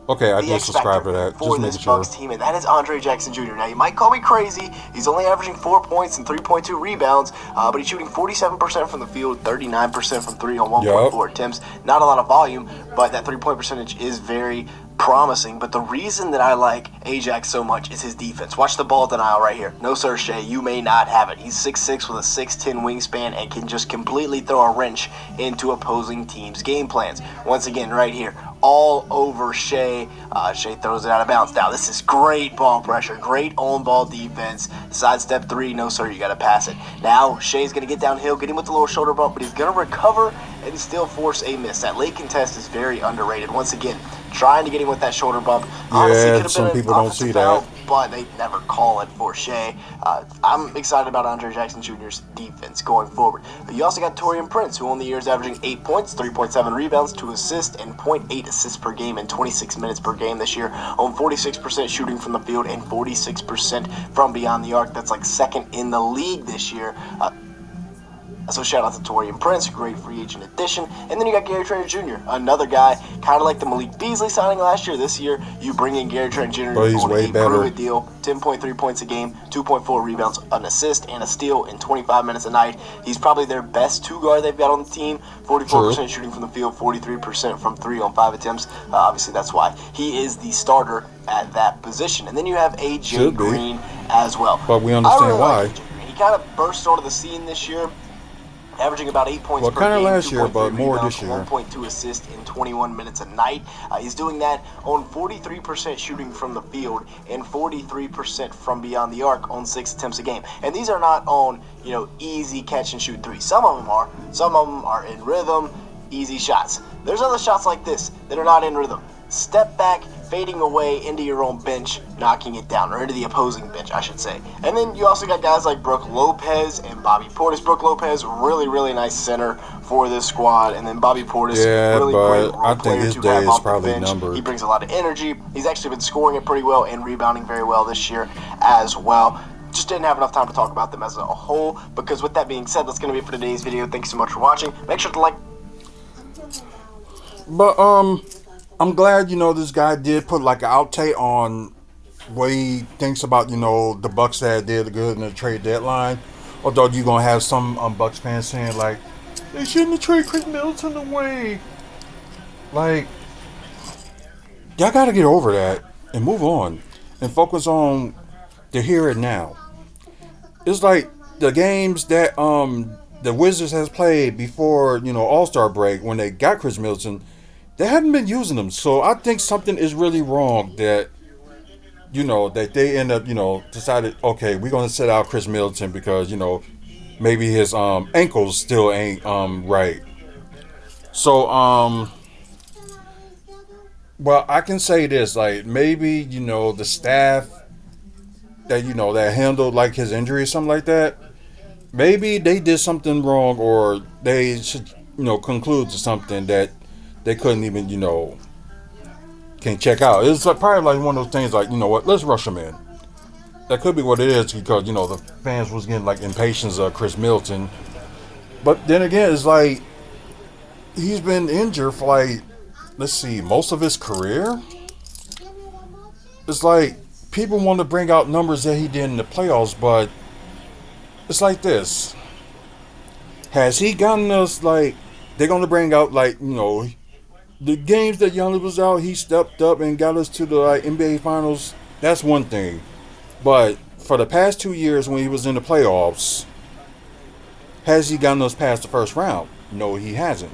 okay, I did subscribe to that. For this Bucks team, and that is Andre Jackson Jr. Now, you might call me crazy. He's only averaging 4 points and 3.2 rebounds, but he's shooting 47% from the field, 39% from 3 on 1.4 attempts. Not a lot of volume, but that 3-point percentage is very promising. But the reason that I like Ajax so much is his defense. Watch the ball denial right here. No, sir, Shea, you may not have it. He's 6'6" with a 6'10" wingspan and can just completely throw a wrench into opposing teams' game plans. Once again, right here, all over Shea. Shea throws it out of bounds. Now, this is great ball pressure, great on-ball defense. Sidestep 3, no, sir, you got to pass it. Now, Shea's going to get downhill, get him with the little shoulder bump, but he's going to recover and still force a miss. That late contest is very underrated. Once again, trying to get him with that shoulder bump. Honestly, yeah, some people don't see that. But they never call it for Shea. I'm excited about Andre Jackson Jr.'s defense going forward. But you also got Taurean Prince, who on the year is averaging 8 points, 3.7 rebounds, 2 assists, and 0.8 assists per game in 26 minutes per game this year, on 46% shooting from the field and 46% from beyond the arc. That's like second in the league this year. So shout out to Taurean Prince, great free agent addition. And then you got Gary Trent Jr., another guy, kind of like the Malik Beasley signing last year. This year, you bring in Gary Trent Jr. But he's on way a better. Prove-It deal, 10.3 points a game, 2.4 rebounds, an assist, and a steal in 25 minutes a night. He's probably their best two-guard they've got on the team. 44% shooting from the field, 43% from 3 on 5 attempts. Obviously, that's why he is the starter at that position. And then you have A.J. Green as well. But we understand why. Like he kind of burst onto the scene this year, averaging about 8 points per kind of game, last year, but more rebounds, this year. 1.2 assists in 21 minutes a night. He's doing that on 43% shooting from the field and 43% from beyond the arc on 6 attempts a game. And these are not on, easy catch and shoot threes. Some of them are. Some of them are in rhythm, easy shots. There's other shots like this that are not in rhythm. Step back, fading away into your own bench, knocking it down, or into the opposing bench, I should say. And then you also got guys like Brook Lopez and Bobby Portis. Brook Lopez, really, really nice center for this squad. And then Bobby Portis, really great role I think player his to day have is off the probably bench. numbered. He brings a lot of energy. He's actually been scoring it pretty well and rebounding very well this year as well. Just didn't have enough time to talk about them as a whole, because with that being said, that's going to be it for today's video. Thanks so much for watching. Make sure to like. But I'm glad this guy did put like an outtake on what he thinks about the Bucks that did good in the trade deadline. Although you're gonna have some Bucks fans saying like they shouldn't have traded Chris Middleton away. Like y'all got to get over that and move on and focus on the here and now. It's like the games that the Wizards has played before All Star break when they got Chris Middleton. They haven't been using them, so I think something is really wrong that that they end up decided okay we're gonna set out Chris Middleton because maybe his ankles still ain't right. So well I can say this like maybe the staff that that handled like his injury or something like that. Maybe they did something wrong, or they should conclude to something that they couldn't even can check out. It's like, probably like one of those things like what, let's rush him in. That could be what it is because the fans was getting like impatience of Chris Middleton. But then again, it's like he's been injured for like let's see most of his career. It's like people want to bring out numbers that he did in the playoffs, but it's like this. Has he gotten us like they're gonna bring out like the games that Giannis was out, he stepped up and got us to the like, NBA Finals. That's one thing, but for the past 2 years when he was in the playoffs, has he gotten us past the first round? No, he hasn't.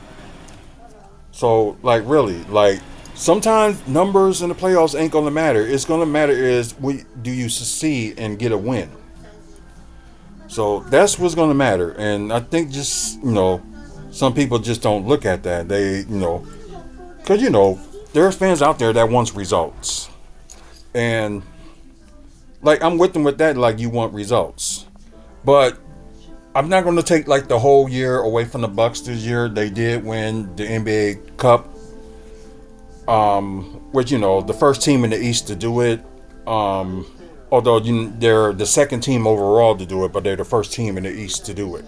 So like really, like sometimes numbers in the playoffs ain't gonna matter. It's gonna matter is do you succeed and get a win. So that's what's gonna matter, and I think just some people just don't look at that. They because there's fans out there that wants results, and like I'm with them with that. Like you want results, but I'm not going to take like the whole year away from the Bucks this year. They did win the NBA Cup, which the first team in the East to do it. Although they're the second team overall to do it, but they're the first team in the East to do it.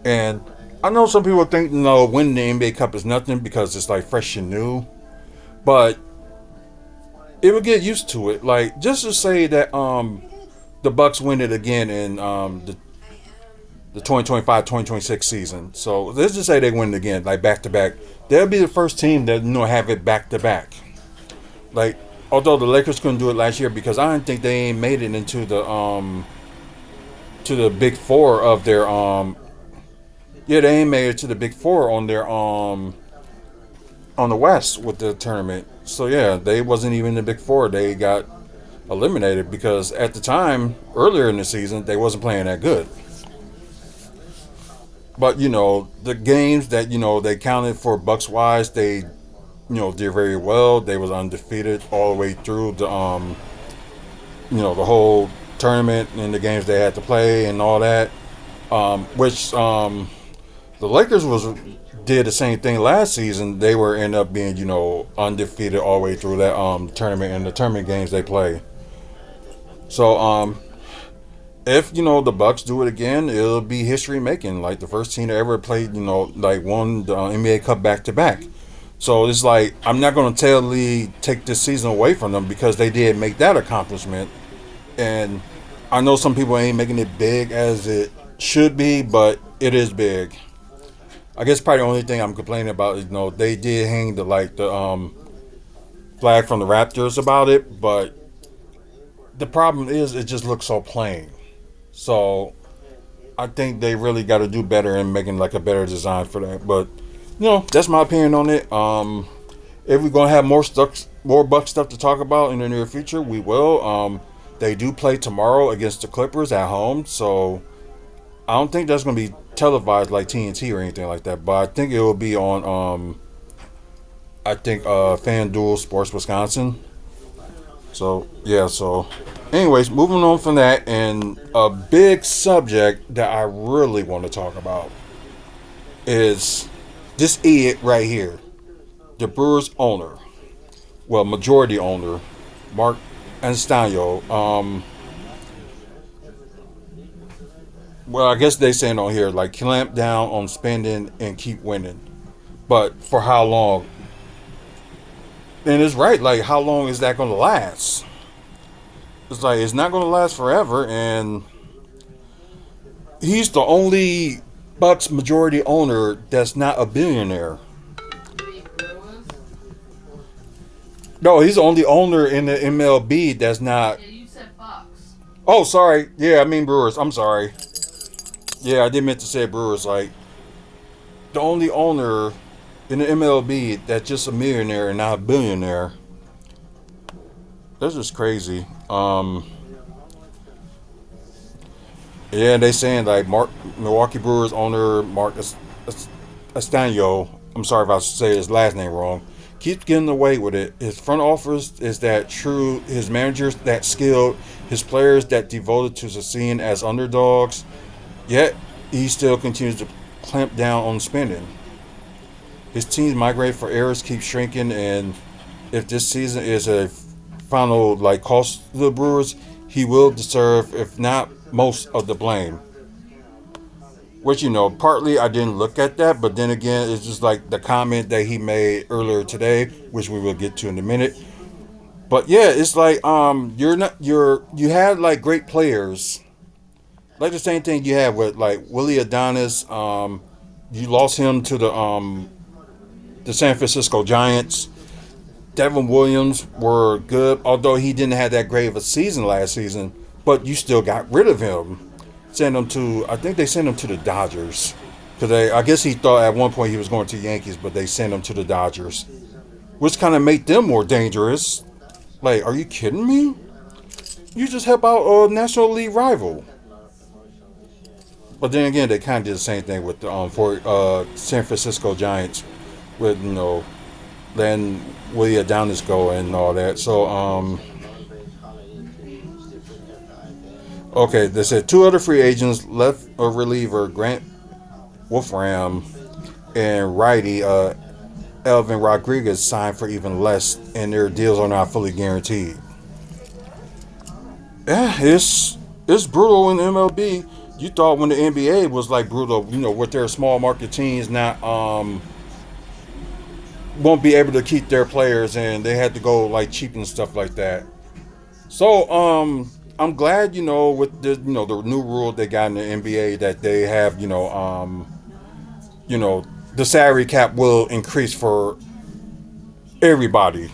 And I know some people think winning the NBA Cup is nothing because it's like fresh and new, but it would get used to it. Like just to say that the Bucks win it again in the 2025-2026 season. So let's just say they win it again, like back to back. They'll be the first team that have it back to back. Like although the Lakers couldn't do it last year because I didn't think they ain't made it into the to the big four of their yeah, they ain't made it to the big four on their on the West with the tournament. So yeah, they wasn't even in the big four. They got eliminated because at the time earlier in the season they wasn't playing that good. But the games that they counted for Bucks wise, they did very well. They was undefeated all the way through the the whole tournament and the games they had to play and all that. Which the Lakers did the same thing last season. They were end up being undefeated all the way through that tournament and the tournament games they play. So if the Bucks do it again, it'll be history making. Like the first team to ever played like won the NBA Cup back to back. So it's like I'm not going to totally take this season away from them because they did make that accomplishment. And I know some people ain't making it big as it should be, but it is big. I guess probably the only thing I'm complaining about is they did hang the flag from the Raptors about it, but the problem is it just looks so plain. So I think they really got to do better in making like a better design for that. But that's my opinion on it. If we're gonna have more Buck stuff to talk about in the near future, we will. They do play tomorrow against the Clippers at home, so I don't think that's gonna be televised like TNT or anything like that. But I think it will be on FanDuel Sports Wisconsin. So yeah, so anyways, moving on from that, and a big subject that I really want to talk about is this idiot right here, the Brewers owner, well, majority owner, Mark Anstanio. Well, I guess they saying on here like clamp down on spending and keep winning, but for how long? And it's right. Like, how long is that going to last? It's like it's not going to last forever, and he's the only Bucks majority owner that's not a billionaire. No, he's the only owner in the MLB that's not. Yeah, you said Bucks. Oh, sorry. Yeah, I mean Brewers. I'm sorry. Yeah, I didn't meant to say Brewers. Like, the only owner in the MLB that's just a millionaire and not a billionaire. That's just crazy. Yeah, they saying like Milwaukee Brewers owner Mark Estano. I'm sorry if I say his last name wrong. Keeps getting away with it. His front office is that true. His managers that skilled. His players that devoted to succeeding as underdogs. Yet he still continues to clamp down on spending. His team's migrate for errors keep shrinking, and if this season is a final like cost to the Brewers, he will deserve, if not most, of the blame. Which, partly I didn't look at that, but then again, it's just like the comment that he made earlier today, which we will get to in a minute. But yeah, it's like you had like great players, like the same thing you had with like Willie Adonis. You lost him to the San Francisco Giants. Devin Williams were good, although he didn't have that great of a season last season. But you still got rid of him. I think they sent him to the Dodgers. Because I guess he thought at one point he was going to the Yankees, but they sent him to the Dodgers. Which kind of made them more dangerous. Like, are you kidding me? You just help out a National League rival. But then again, they kind of did the same thing with the San Francisco Giants. With, letting Willie Adonis go and all that. So, okay, they said two other free agents, left a reliever Grant Wolfram and righty Elvin Rodriguez signed for even less, and their deals are not fully guaranteed. Yeah, it's brutal in MLB. You thought when the NBA was like brutal, with their small market teams not won't be able to keep their players, and they had to go like cheap and stuff like that. So I'm glad with the the new rule they got in the NBA that they have the salary cap will increase for everybody,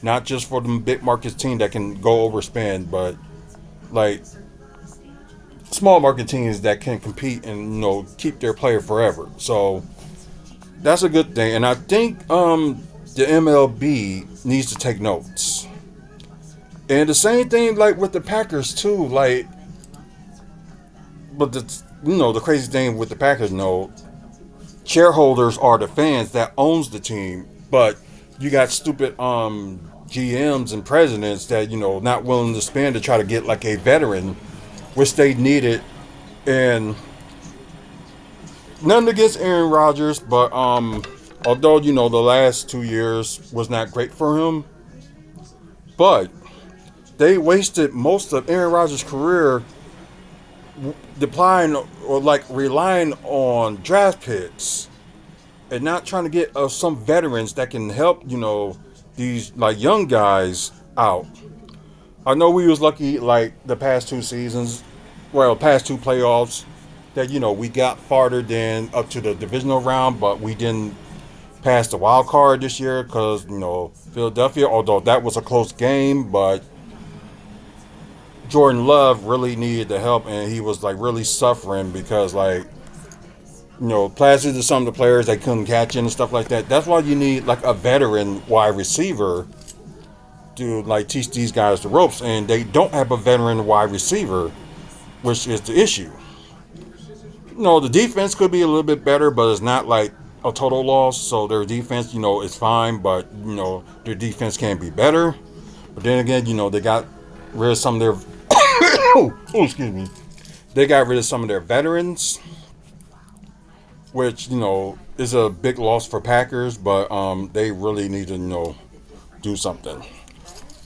not just for the big market team that can go overspend, but like small market teams that can compete and keep their player forever. So that's a good thing, and I think the MLB needs to take notes. And the same thing like with the Packers too. Like, but the crazy thing with the Packers, shareholders are the fans that owns the team, but you got stupid GMs and presidents that not willing to spend to try to get like a veteran, which they needed. And nothing against Aaron Rodgers, but although the last 2 years was not great for him, but they wasted most of Aaron Rodgers' career deploying or like relying on draft picks and not trying to get some veterans that can help these like young guys out. I know we was lucky like the past two seasons, past two playoffs, that we got farther than up to the divisional round, but we didn't pass the wild card this year because Philadelphia, although that was a close game, but Jordan Love really needed the help, and he was like really suffering because passes to some of the players they couldn't catch and stuff like that. That's why you need like a veteran wide receiver to like teach these guys the ropes, and they don't have a veteran wide receiver, which is the issue. The defense could be a little bit better, but it's not like a total loss. So their defense, is fine, but their defense can be better. But then again, they got rid of some of their excuse me. They got rid of some of their veterans, which is a big loss for Packers. But they really need to do something.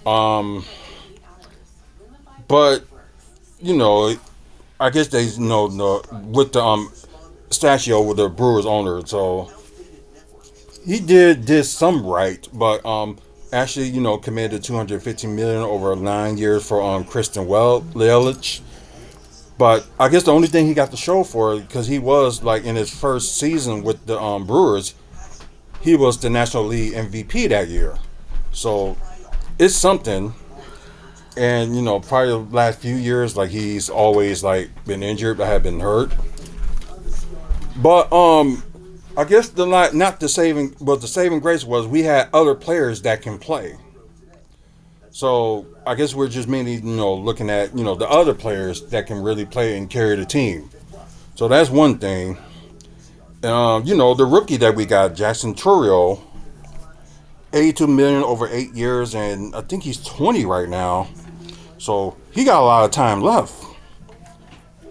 But I guess they with the Stachio with the Brewers owner, so he did some right, but actually, committed 215 million over 9 years for Kristen Yelich. But I guess the only thing he got to show for it, because he was like in his first season with the Brewers, he was the National League MVP that year. So it's something. And probably the last few years, like he's always like been injured, but have been hurt. But I guess the saving grace was we had other players that can play. So I guess we're just mainly looking at the other players that can really play and carry the team. So that's one thing. The rookie that we got, Jackson Chourio, 82 million over 8 years, and I think he's 20 right now. So he got a lot of time left.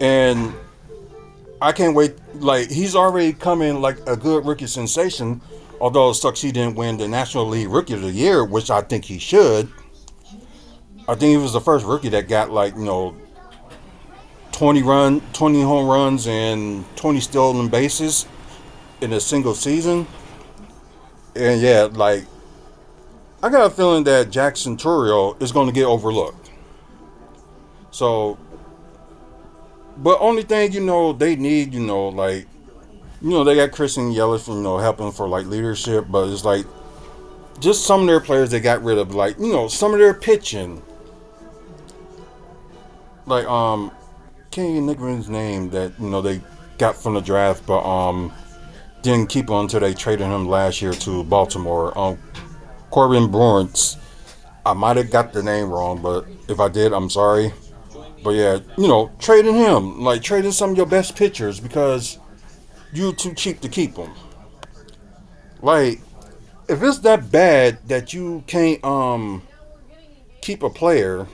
And I can't wait. Like, he's already come in like a good rookie sensation, although it sucks he didn't win the National League Rookie of the Year, which I think he should. I think he was the first rookie that got 20 home runs and 20 stolen bases in a single season. And yeah, like, I got a feeling that Jackson Chourio is going to get overlooked. So, but only thing, they need, they got Kristen Yelich, helping for like leadership, but it's like just some of their players they got rid of, like, some of their pitching. Like, can't even think of his name that, they got from the draft, but didn't keep on until they traded him last year to Baltimore. Corbin Burns. I might have got the name wrong, but if I did, I'm sorry. But yeah, trading him, like trading some of your best pitchers because you're too cheap to keep them. Like, if it's that bad that you can't keep a player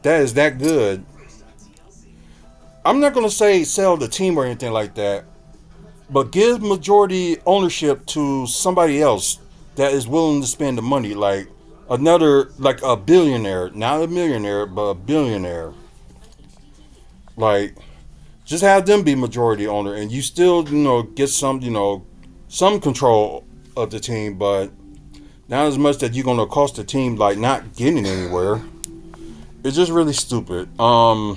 that is that good, I'm not gonna say sell the team or anything like that, but give majority ownership to somebody else that is willing to spend the money, like a billionaire, not a millionaire, but a billionaire. Like, just have them be majority owner, and you still, get some, some control of the team, but not as much that you're gonna cost the team like not getting anywhere. It's just really stupid. The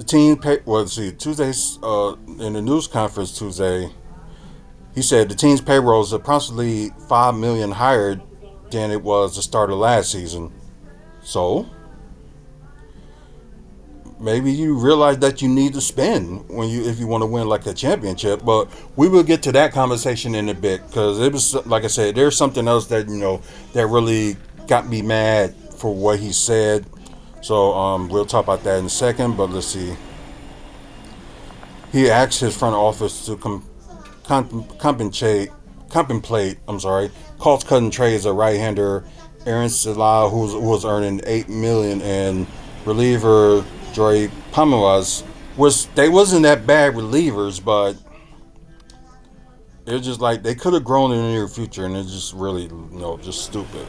team Tuesday's in the news conference Tuesday, he said the team's payroll is approximately $5 million higher than it was the start of last season. So maybe you realize that you need to spend if you want to win like a championship. But we will get to that conversation in a bit, because it was, like I said, there's something else that that really got me mad for what he said. So we'll talk about that in a second. But let's see. He asked his front office to contemplate cost-cutting trades of right-hander Aaron Sala, who was earning $8 million, and reliever Joey Pomeroy, which they wasn't that bad relievers, but it's just like they could have grown in the near future, and it's just really, just stupid.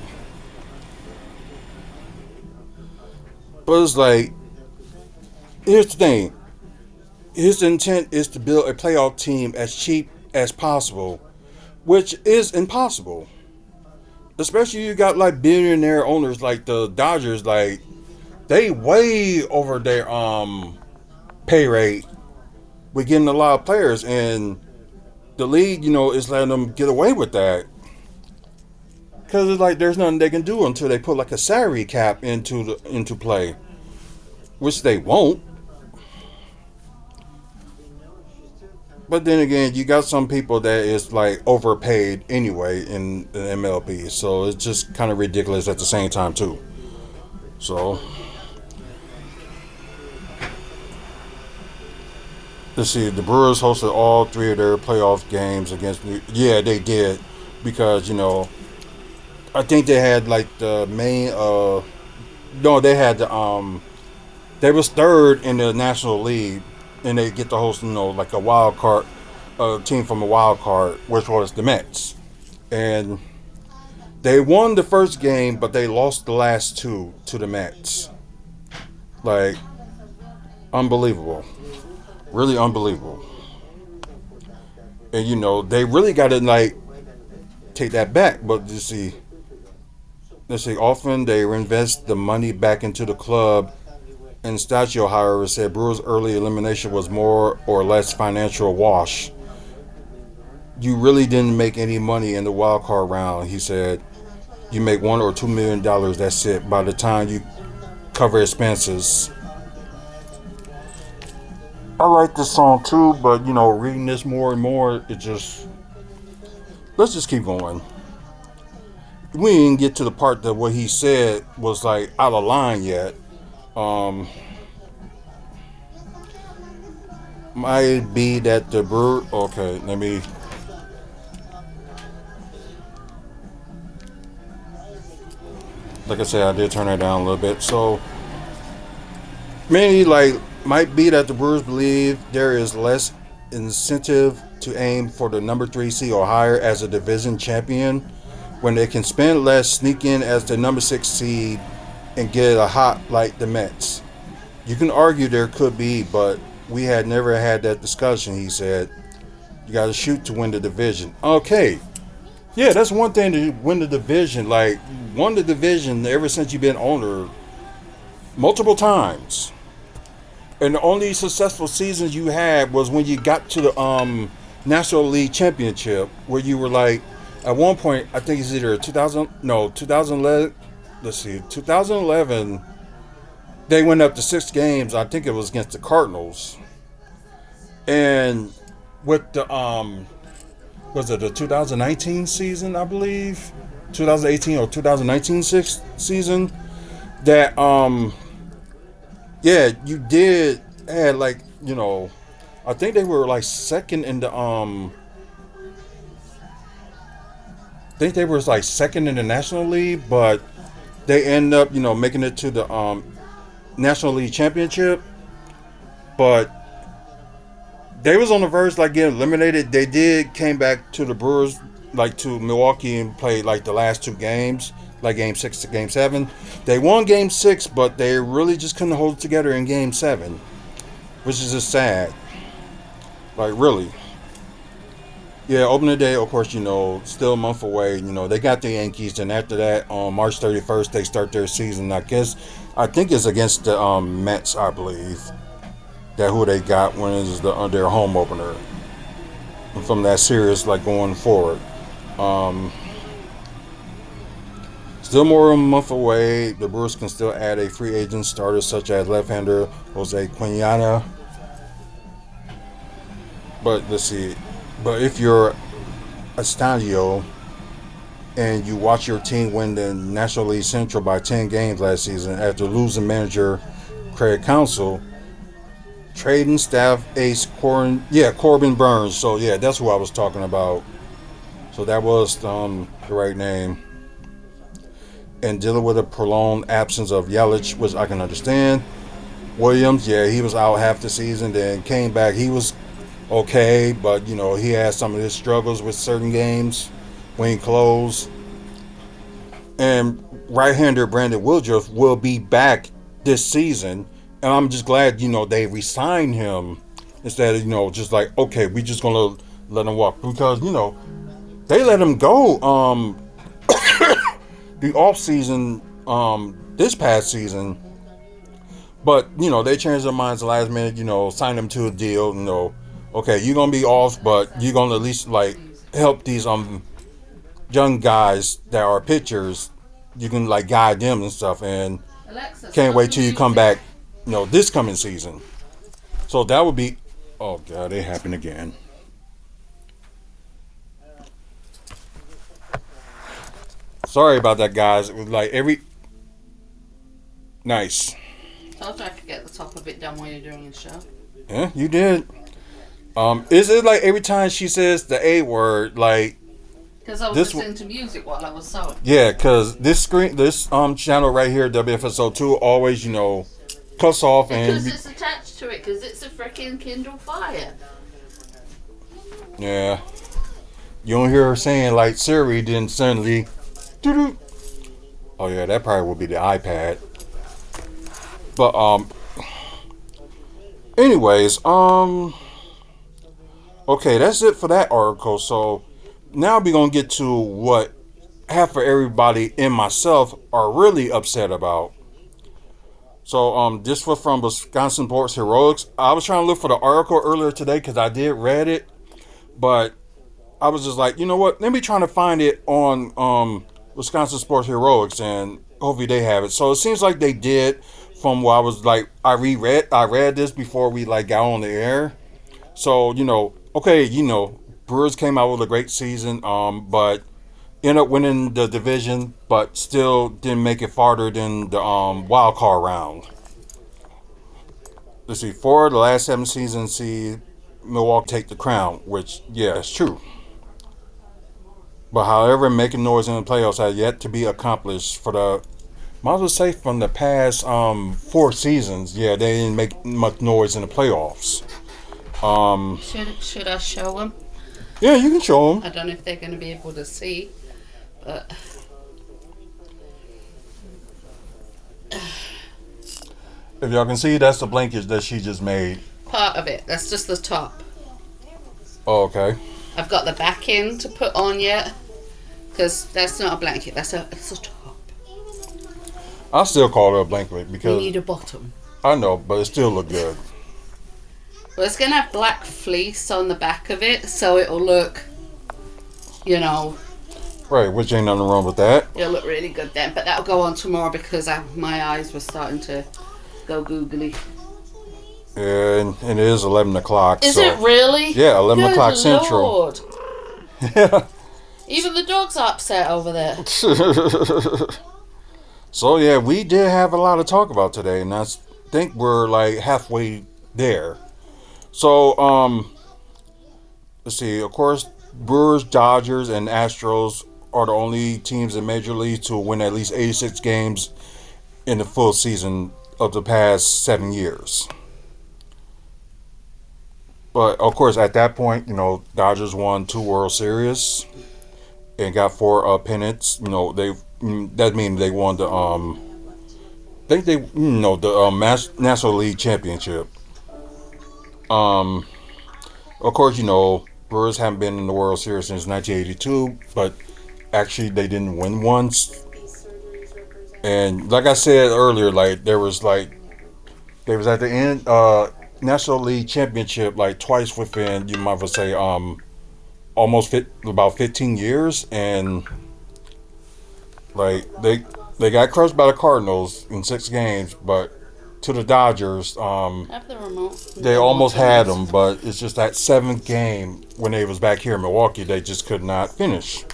But it's like, here's the thing. His intent is to build a playoff team as cheap as possible, which is impossible. Especially you got like billionaire owners like the Dodgers, like they way over their pay rate with getting a lot of players, and the league, is letting them get away with that. Because it's like there's nothing they can do until they put like a salary cap into play, which they won't. But then again, you got some people that is like overpaid anyway in the MLB, so it's just kind of ridiculous at the same time too. So let's see, the Brewers hosted all 3 of their playoff games against yeah, they did, because I think they had like the main no, they had the they was 3rd in the National League, and they get to host, like a wild card team from a wild card, which was the Mets. And they won the first game, but they lost the last 2 to the Mets. Like, unbelievable. Really unbelievable. And, they really got to, like, take that back. But let's see, often they reinvest the money back into the club. And Stachio, however, said Brewers' early elimination was more or less financial wash. You really didn't make any money in the wild card round, he said. You make $1 or $2 million. That's it. By the time you cover expenses. I like this song too, but reading this more and more, let's just keep going. We didn't get to the part that what he said was like out of line yet. Might be that the Brewer. Okay, let me. Like I said, I did turn that down a little bit. So, mainly, might be that the Brewers believe there is less incentive to aim for the number 3 seed or higher as a division champion when they can spend less, sneak in as the number 6 seed, and get a hot like the Mets. You can argue there could be, but we had never had that discussion, he said. You got to shoot to win the division. Okay. Yeah, that's one thing to win the division. Like, won the division ever since you've been owner multiple times. And the only successful seasons you had was when you got to the National League Championship, where you were like, at one point, I think it's either 2011. Let's see, 2011. They went up to 6 games. I think it was against the Cardinals. And with the was it the 2019 season, I believe, 2018 or 2019 season, that yeah, you did had I think they were like second in the I think they were like second in the National League, but they ended up making it to the National League Championship. But they was on the verge getting eliminated. They came back to the Brewers, to Milwaukee, and played the last 2 games, game 6 to game 7. They won game 6, but they really just couldn't hold it together in game 7, which is just sad. Really. Yeah, opening day, of course, still a month away. They got the Yankees, and after that, on March 31st, they start their season. I think it's against the Mets, I believe. That who they got when is their home opener. And from that series, going forward. Still more than a month away. The Brewers can still add a free agent starter such as left-hander Jose Quinana. But let's see. But if you're a Stadio and you watch your team win the National League Central by 10 games last season after losing manager Craig Counsell, trading staff ace Corbin Burns. So yeah, that's who I was talking about. So that was the right name. And dealing with a prolonged absence of Yelich, which I can understand. Williams, yeah, he was out half the season, then came back. He was okay, but he had some of his struggles with certain games when he closed. And right-hander Brandon Woodruff will be back this season, and I'm just glad they re-signed him instead of just okay, we just gonna let him walk, because they let him go the off season this past season, but they changed their minds the last minute. Signed him to a deal. Okay, you're gonna be off, but you're gonna at least help these young guys that are pitchers. You can guide them and stuff, and can't wait till you come back this coming season. So that would be, oh god, it happened again. Sorry about that, guys. It was nice. Told you I could get the top of it done while you're doing the show. Yeah, you did. Is it every time she says the A word, because I was listening to music while I was sewing. Yeah, because this channel right here, WFSO 2, always cuts off because it's attached to it, because it's a freaking Kindle Fire. Yeah. You don't hear her saying Siri, then suddenly, doo-doo. Oh yeah, that probably would be the iPad. But anyways, okay, that's it for that article. So now we're gonna get to what half of everybody and myself are really upset about. So this was from Wisconsin Sports Heroics. I was trying to look for the article earlier today because I did read it, but I was just like, you know what? Let me try to find it on Wisconsin Sports Heroics, and hopefully they have it. So it seems like they did. From what I was like, I read this before we like got on the air. So okay, Brewers came out with a great season, but ended up winning the division, but still didn't make it farther than the wild card round. Let's see, four of the last 7 seasons see Milwaukee take the crown, which yeah, it's true. But however, making noise in the playoffs has yet to be accomplished for the might as well say from the past 4 seasons. Yeah, they didn't make much noise in the playoffs. Should I show them? Yeah, you can show them. I don't know if they're going to be able to see, but If y'all can see, that's the blanket that she just made. part of it. That's just the top. Oh, okay. I've got the backing to put on yet, because that's not a blanket. It's a top. I still call it a blanket You because need a bottom. I know, but it still look good. Well, it's going to have black fleece on the back of it, so it'll look, Right, which ain't nothing wrong with that. it'll look really good then. But that'll go on tomorrow because my eyes were starting to go googly. And it is 11 o'clock. Is so, it really? Yeah, 11 Good o'clock Central. Lord. Yeah. Even the dog's upset over there. So yeah, we did have a lot to talk about today, and I think we're like halfway there. So let's see. Of course, Brewers, Dodgers, and Astros are the only teams in Major League to win at least 86 games in the full season of the past 7 years. But of course, at that point, Dodgers won 2 World Series and got 4 pennants. That means they won the think they the National League Championship. Of course, Brewers haven't been in the World Series since 1982, but actually they didn't win once. And like I said earlier, they was at the end National League Championship like twice within, you might as well say, about 15 years, and they got crushed by the Cardinals in 6 games, but to the Dodgers, Have the remote. they almost had them, but it's just that 7th game when they was back here in Milwaukee, they just could not finish.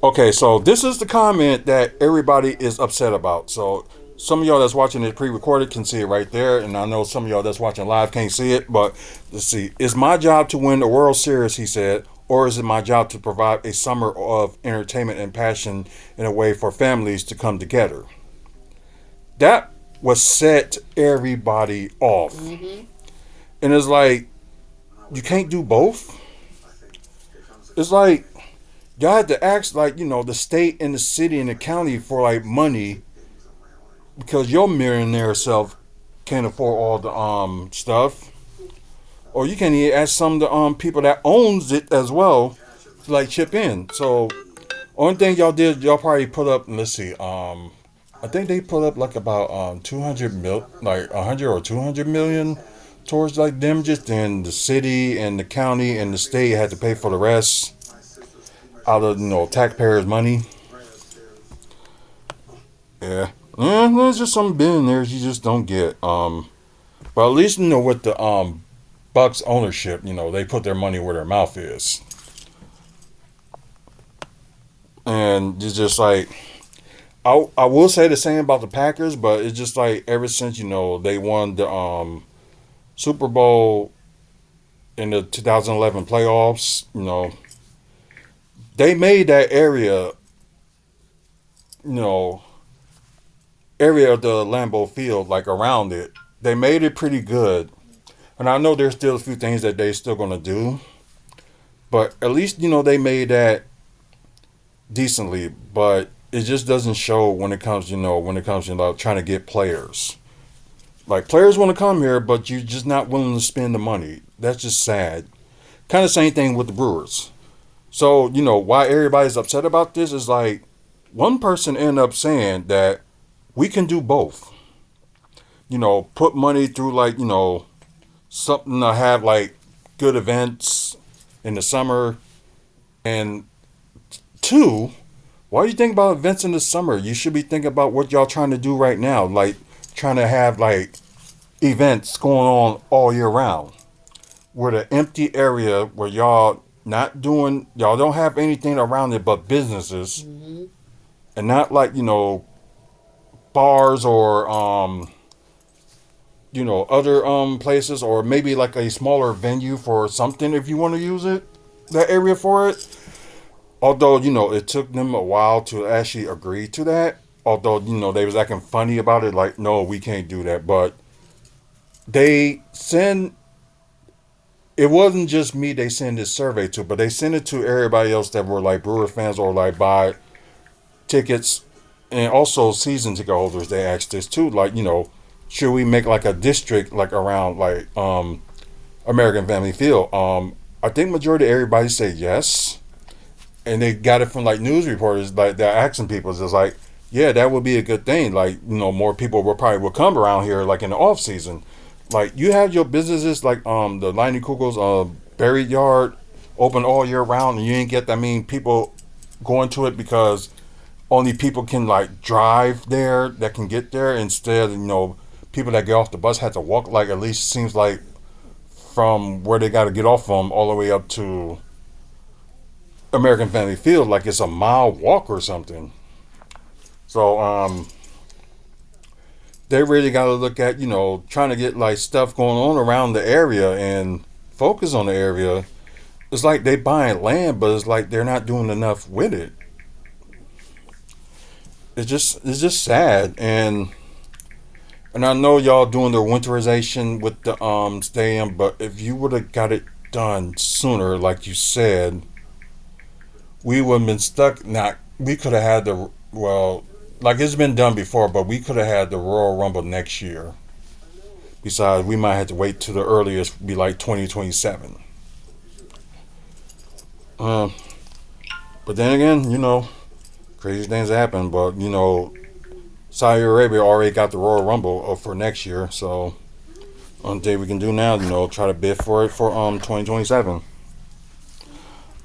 Okay, so this is the comment that everybody is upset about. So some of y'all that's watching it pre-recorded can see it right there, and I know some of y'all that's watching live can't see it, but let's see. It's my job to win the World Series, he said, or is it my job to provide a summer of entertainment and passion in a way for families to come together? That was set everybody off. Mm-hmm. And it's like, you can't do both. It's like, y'all had to ask, the state and the city and the county for, money because your millionaire self can't afford all the stuff. Or you can't even ask some of the people that owns it as well to, chip in. So, only thing y'all did, y'all probably put up, let's see, I think they put up about 100 or 200 million towards damages. Then the city and the county and the state had to pay for the rest out of taxpayers' money. Yeah, there's just some billionaires you just don't get. But at least with the Bucks ownership, they put their money where their mouth is, and it's just I will say the same about the Packers, but it's just ever since they won the Super Bowl in the 2011 playoffs, they made that area of the Lambeau Field around it. They made it pretty good, and I know there's still a few things that they still gonna do, but at least they made that decently, but it just doesn't show when it comes, to trying to get players. Players want to come here, but you're just not willing to spend the money. That's just sad. Kind of same thing with the Brewers. So, why everybody's upset about this is like one person ended up saying that we can do both. Put money through like, something to have like good events in the summer. And two, why do you think about events in the summer? You should be thinking about what y'all trying to do right now. Like trying to have like events going on all year round. Where the empty area where y'all don't have anything around it but businesses and not like, bars or other places, or maybe like a smaller venue for something if you want to use that area for it. Although, it took them a while to actually agree to that. Although, they was acting funny about it, like, no, we can't do that. But they send, it wasn't just me they send this survey to, but they sent it to everybody else that were like Brewer fans or like buy tickets, and also season ticket holders. They asked this too, like, should we make like a district like around like American Family Field? I think majority of everybody said yes, and they got it from like news reporters. Like they're asking people, it's just like, yeah, that would be a good thing. Like more people will come around here like in the off season. Like you have your businesses like the Liney Kugel's Buried Yard open all year round, and you ain't get that many people going to it because only people can like drive there that can get there. Instead, people that get off the bus had to walk, like at least seems like from where they got to get off from all the way up to American Family Field, like it's a mile walk or something. So they really got to look at trying to get like stuff going on around the area and focus on the area. It's like they buying land, but it's like they're not doing enough with it. It's just sad. And I know y'all doing the winterization with the stadium, but if you would have got it done sooner, like you said, we would have been stuck. Not we could have had like it's been done before, but we could have had the Royal Rumble next year. Besides, we might have to wait to the earliest, be like 2027. But then again, crazy things happen. But Saudi Arabia already got the Royal Rumble for next year, so only thing we can do now, try to bid for it for 2027.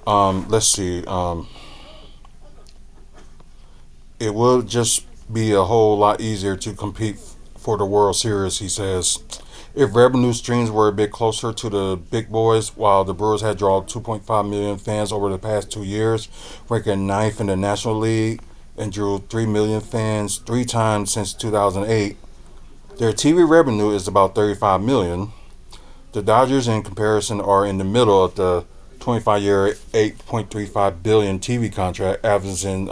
Let's see. It will just be a whole lot easier to compete for the World Series, he says. If revenue streams were a bit closer to the big boys, while the Brewers had drawn 2.5 million fans over the past 2 years, ranking ninth in the National League, and drew 3 million fans 3 times since 2008. Their TV revenue is about 35 million. The Dodgers, in comparison, are in the middle of the 25-year, 8.35 billion TV contract, averaging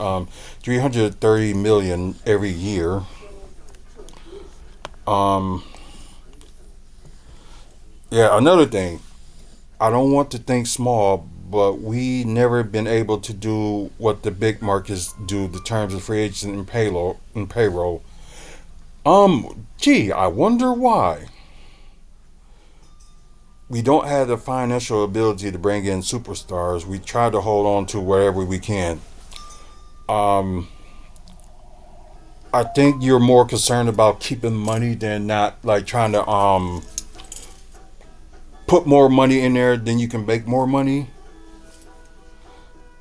330 million every year. Yeah, another thing. I don't want to think small, but we never been able to do what the big markets do in terms of free agents and payroll. Gee, I wonder why. We don't have the financial ability to bring in superstars. We try to hold on to whatever we can. I think you're more concerned about keeping money than not like trying to put more money in there than you can make more money.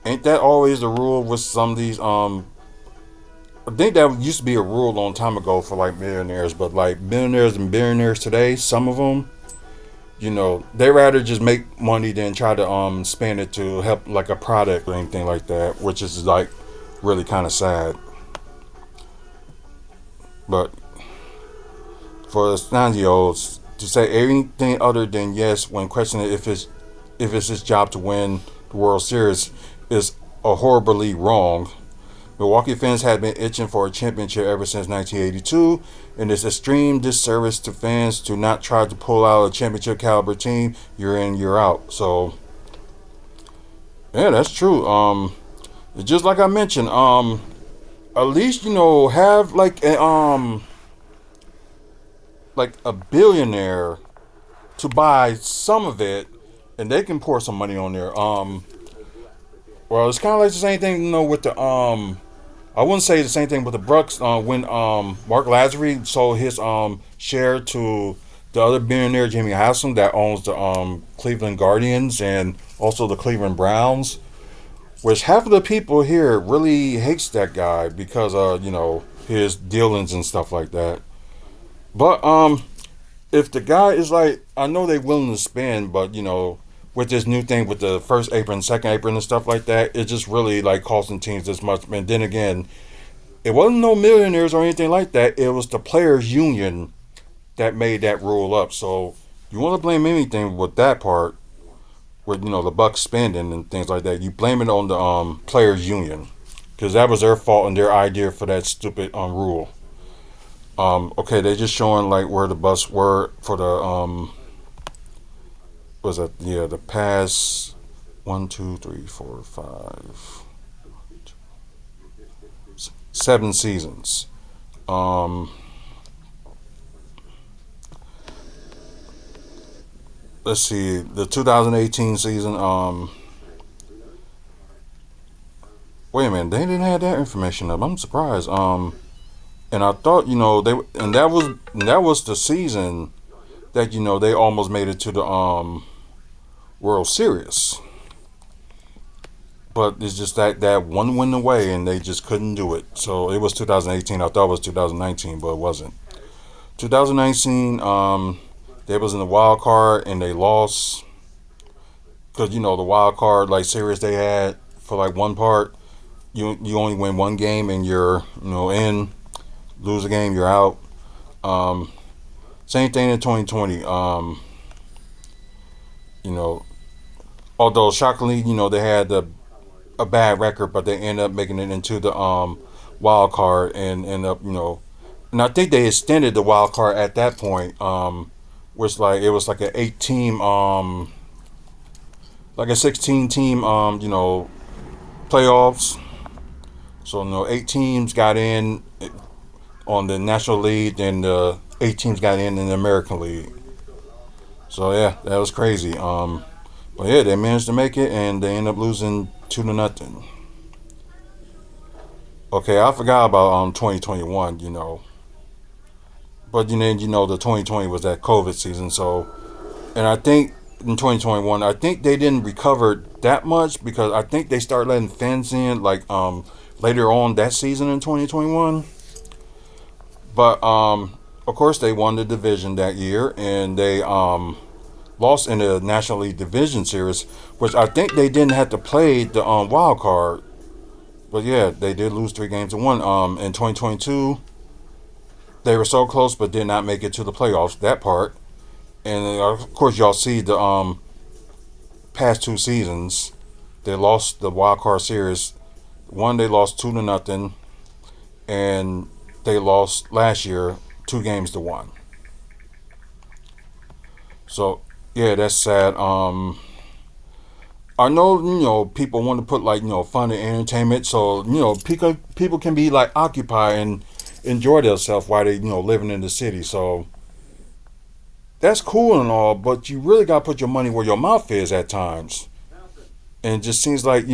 Ain't that always the rule with some of these I think that used to be a rule a long time ago for like millionaires, but like millionaires and billionaires today, some of them, they rather just make money than try to spend it to help like a product or anything like that, which is like really kind of sad. But for the Stanzios to say anything other than yes when questioning if it's his job to win the World Series is horribly wrong. Milwaukee fans have been itching for a championship ever since 1982, and it's extreme disservice to fans to not try to pull out a championship caliber team year in, year out. So, yeah, that's true. Just like I mentioned, at least have like a billionaire to buy some of it, and they can pour some money on there. Well, it's kind of like the same thing, with the I wouldn't say the same thing with the Bucks when Mark Lazary sold his share to the other billionaire Jimmy Haslam that owns the Cleveland Guardians and also the Cleveland Browns, which half of the people here really hates that guy because his dealings and stuff like that. But if the guy is like, I know they willing to spend, but with this new thing with the first apron, second apron, and stuff like that, it just really like costing teams this much. And then again, it wasn't no millionaires or anything like that. It was the players' union that made that rule up. So you want to blame anything with that part, with the Bucks spending and things like that, you blame it on the players' union because that was their fault and their idea for that stupid rule. Okay, they're just showing like where the bus were for the was that the past 7 seasons. Let's see, the 2018 season. Wait a minute, they didn't have that information up. I'm surprised. And I thought that was the season that they almost made it to the World Series. But it's just that one win away, and they just couldn't do it. So it was 2018. I thought it was 2019, but it wasn't. 2019, they was in the wild card and they lost because the wild card like series they had for like one part. You only win one game and you're in. Lose a game, you're out. Same thing in 2020. Although shockingly, they had a bad record, but they ended up making it into the wild card and end up, and I think they extended the wild card at that point, which like it was like an 8 team, like a 16 team, playoffs. So 8 teams got in on the National League, and 8 teams got in the American League. So yeah, that was crazy. But yeah, they managed to make it, and they ended up losing 2-0. Okay, I forgot about 2021. But the 2020 was that COVID season. So, and I think in 2021, I think they didn't recover that much because I think they started letting fans in like later on that season in 2021. But of course, they won the division that year, and they lost in the National League Division Series, which I think they didn't have to play the wild card. But yeah, they did lose 3-1. In 2022, they were so close, but did not make it to the playoffs. That part, and of course, y'all see the past 2 seasons, they lost the wild card series. One, they lost 2-0, and they lost last year 2-1. So yeah, that's sad. I know people want to put like fun and entertainment, so people can be like occupied and enjoy themselves while they living in the city. So that's cool and all, but you really gotta put your money where your mouth is at times. And it just seems like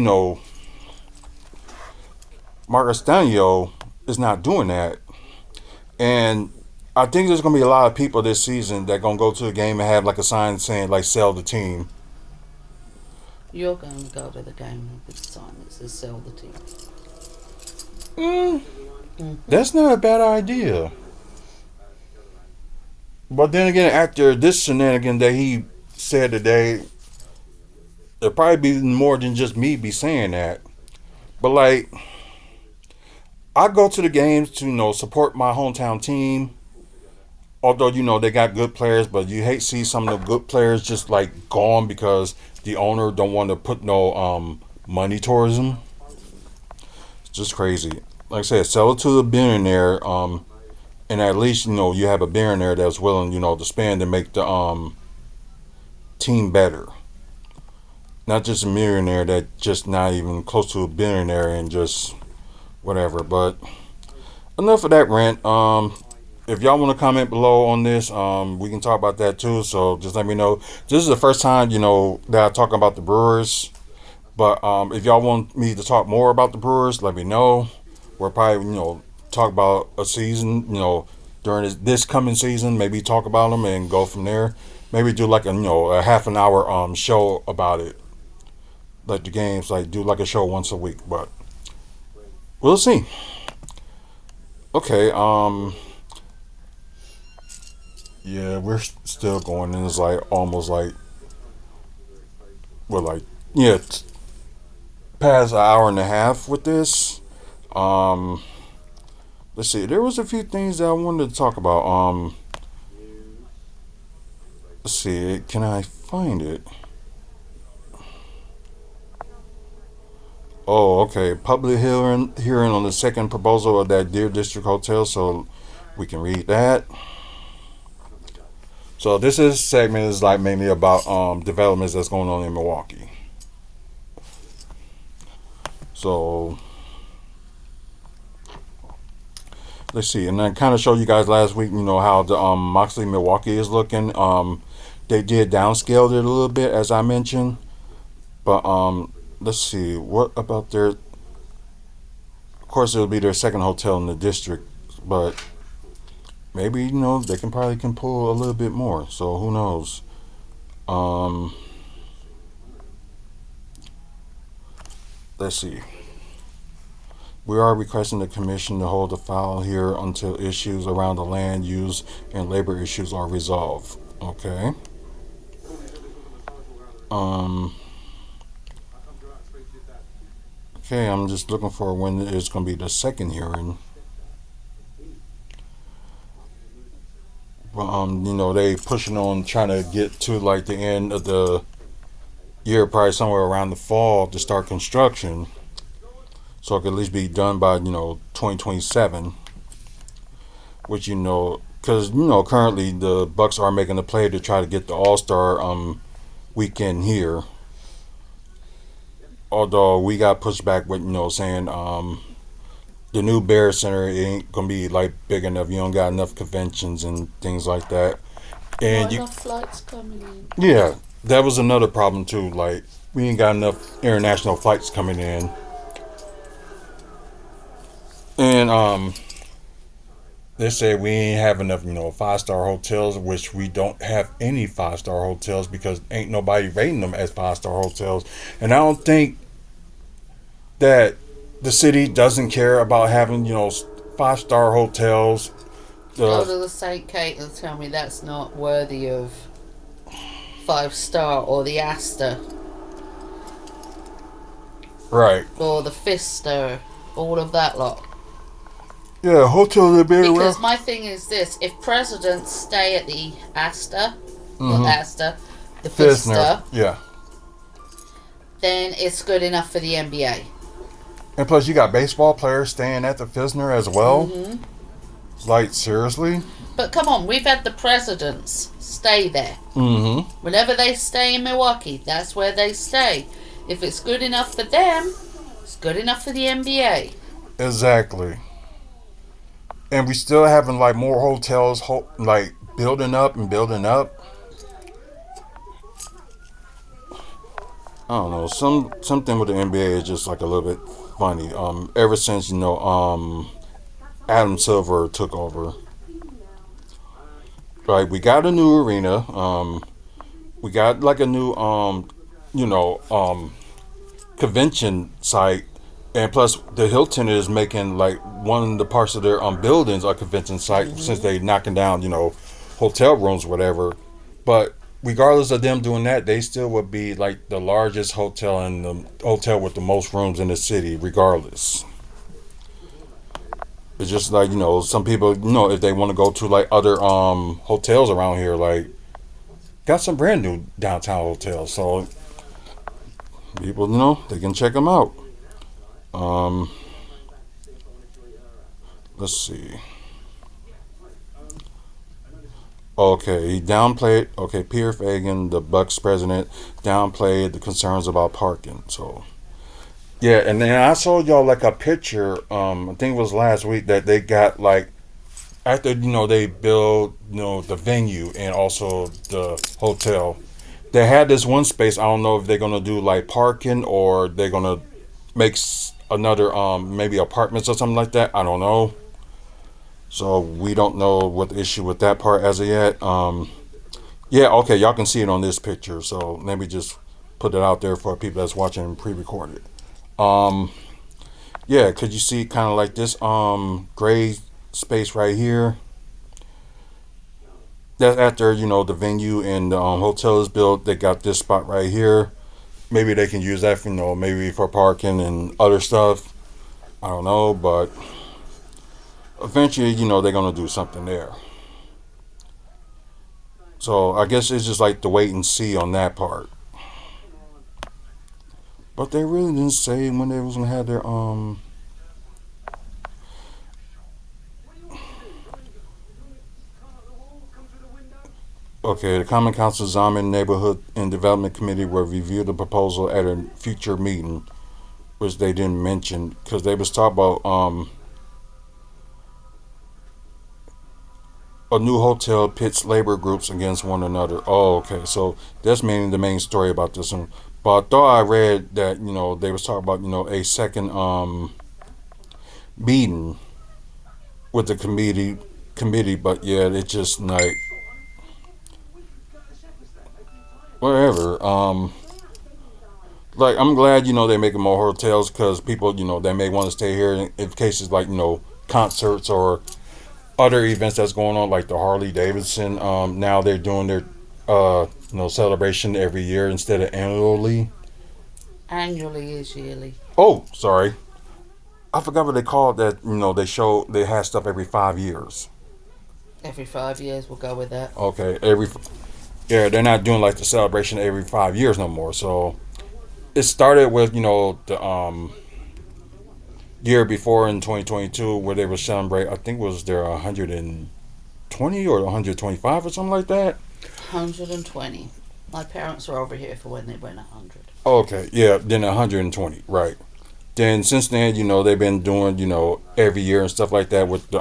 Marcus Daniel is not doing that. And I think there's gonna be a lot of people this season that gonna go to the game and have like a sign saying like "sell the team." You're going to go to the game with the sign that says "sell the team." That's not a bad idea. But then again, after this shenanigan that he said today, there'll probably be more than just me be saying that. But like, I go to the games to support my hometown team. Although they got good players, but you hate to see some of the good players just like gone because the owner don't want to put no money towards them. It's just crazy. Like I said, sell it to the billionaire, and at least you have a billionaire that's willing to spend and make the team better. Not just a millionaire that just not even close to a billionaire and just whatever. But enough of that rant. If y'all want to comment below on this, we can talk about that too. So just let me know. This is the first time, that I talk about the Brewers. But if y'all want me to talk more about the Brewers, let me know. We'll probably talk about a season during this coming season. Maybe talk about them and go from there. Maybe do like a half an hour show about it, like the games. Like do like a show once a week. But we'll see. Okay. Yeah, we're still going, and it's like almost like we're like yeah, past an hour and a half with this. Um, let's see. There was a few things that I wanted to talk about. Let's see. Can I find it? Oh, okay. Public hearing on the second proposal of that Deer District Hotel, so we can read that. So this segment is like mainly about developments that's going on in Milwaukee. So let's see, and I kind of showed you guys last week, how the Moxley Milwaukee is looking. They did downscale it a little bit, as I mentioned, but let's see, what about their? Of course, it'll be their second hotel in the district, but maybe they can pull a little bit more. So who knows? Let's see. We are requesting the commission to hold a file here until issues around the land use and labor issues are resolved. Okay. Okay, I'm just looking for when it's going to be the second hearing. They pushing on trying to get to like the end of the year, probably somewhere around the fall to start construction, so it could at least be done by 2027. Which because currently the Bucks are making a play to try to get the All-Star weekend here. Although we got pushed back with saying the new Bear Center ain't gonna be like big enough. You don't got enough conventions and things like that. And Not enough flights coming in. Yeah, that was another problem too. Like we ain't got enough international flights coming in. And they say we ain't have enough, 5-star hotels, which we don't have any 5-star hotels because ain't nobody rating them as 5-star hotels. And I don't think that the city doesn't care about having, 5-star hotels. Go to the St. Kate and tell me that's not worthy of 5-star, or the Astor. Right. Or the Fister. All of that lot. Yeah, hotels are being because my thing is this: if presidents stay at the Astor, not Astor, the Fister, yeah, then it's good enough for the NBA. And plus, you got baseball players staying at the Fisner as well. Like seriously. But come on, we've had the presidents stay there. Whenever they stay in Milwaukee, that's where they stay. If it's good enough for them, it's good enough for the NBA. Exactly. And we still having like more hotels like building up and building up. I don't know. Something with the NBA is just like a little bit funny. Ever since Adam Silver took over. Right, we got a new arena. We got like a new convention site. And plus, the Hilton is making like one of the parts of their buildings a convention site since they knocking down, hotel rooms, whatever. But regardless of them doing that, they still would be like the largest hotel and the hotel with the most rooms in the city, regardless. It's just like some people, if they want to go to like other hotels around here, like got some brand new downtown hotels, so people, they can check them out. Let's see. Okay, he downplayed. Okay, Pierre Fagan, the Bucks president, downplayed the concerns about parking. So, yeah, and then I saw y'all like a picture. I think it was last week that they got like after they build the venue and also the hotel. they had this one space. I don't know if they're gonna do like parking or they're gonna make another maybe apartments or something like that. I don't know. So we don't know what the issue with that part as of yet. Yeah, okay, y'all can see it on this picture. So let me just put it out there for people that's watching pre-recorded. Yeah, could you see kind of like this gray space right here? That's after the venue and the hotel is built. They got this spot right here. Maybe they can use that for, maybe for parking and other stuff. I don't know, but eventually, they're gonna do something there. So I guess it's just like to wait and see on that part. But they really didn't say when they was gonna have their Okay, the Common Council Zaman Neighborhood and Development Committee will review the proposal at a future meeting, which they didn't mention because they was talking about a new hotel pits labor groups against one another. Oh, okay, so that's mainly the main story about this one. But I thought I read that they was talking about a second meeting with the committee, but yeah, it's just like whatever. Like I'm glad they're making more hotels because people they may want to stay here in cases like concerts or other events that's going on like the Harley Davidson. Now they're doing their celebration every year instead of annually. Annually is yearly. Oh, sorry, I forgot what they called that. They have stuff every 5 years. Every 5 years, we'll go with that. Okay, yeah, they're not doing like the celebration every 5 years no more. So it started with the year before in 2022 where they were celebrate. I think it was their 120 or 125 or something like that. 120. My parents were over here for when they went 100. Okay, yeah, then 120, right. Then since then, they've been doing every year and stuff like that with the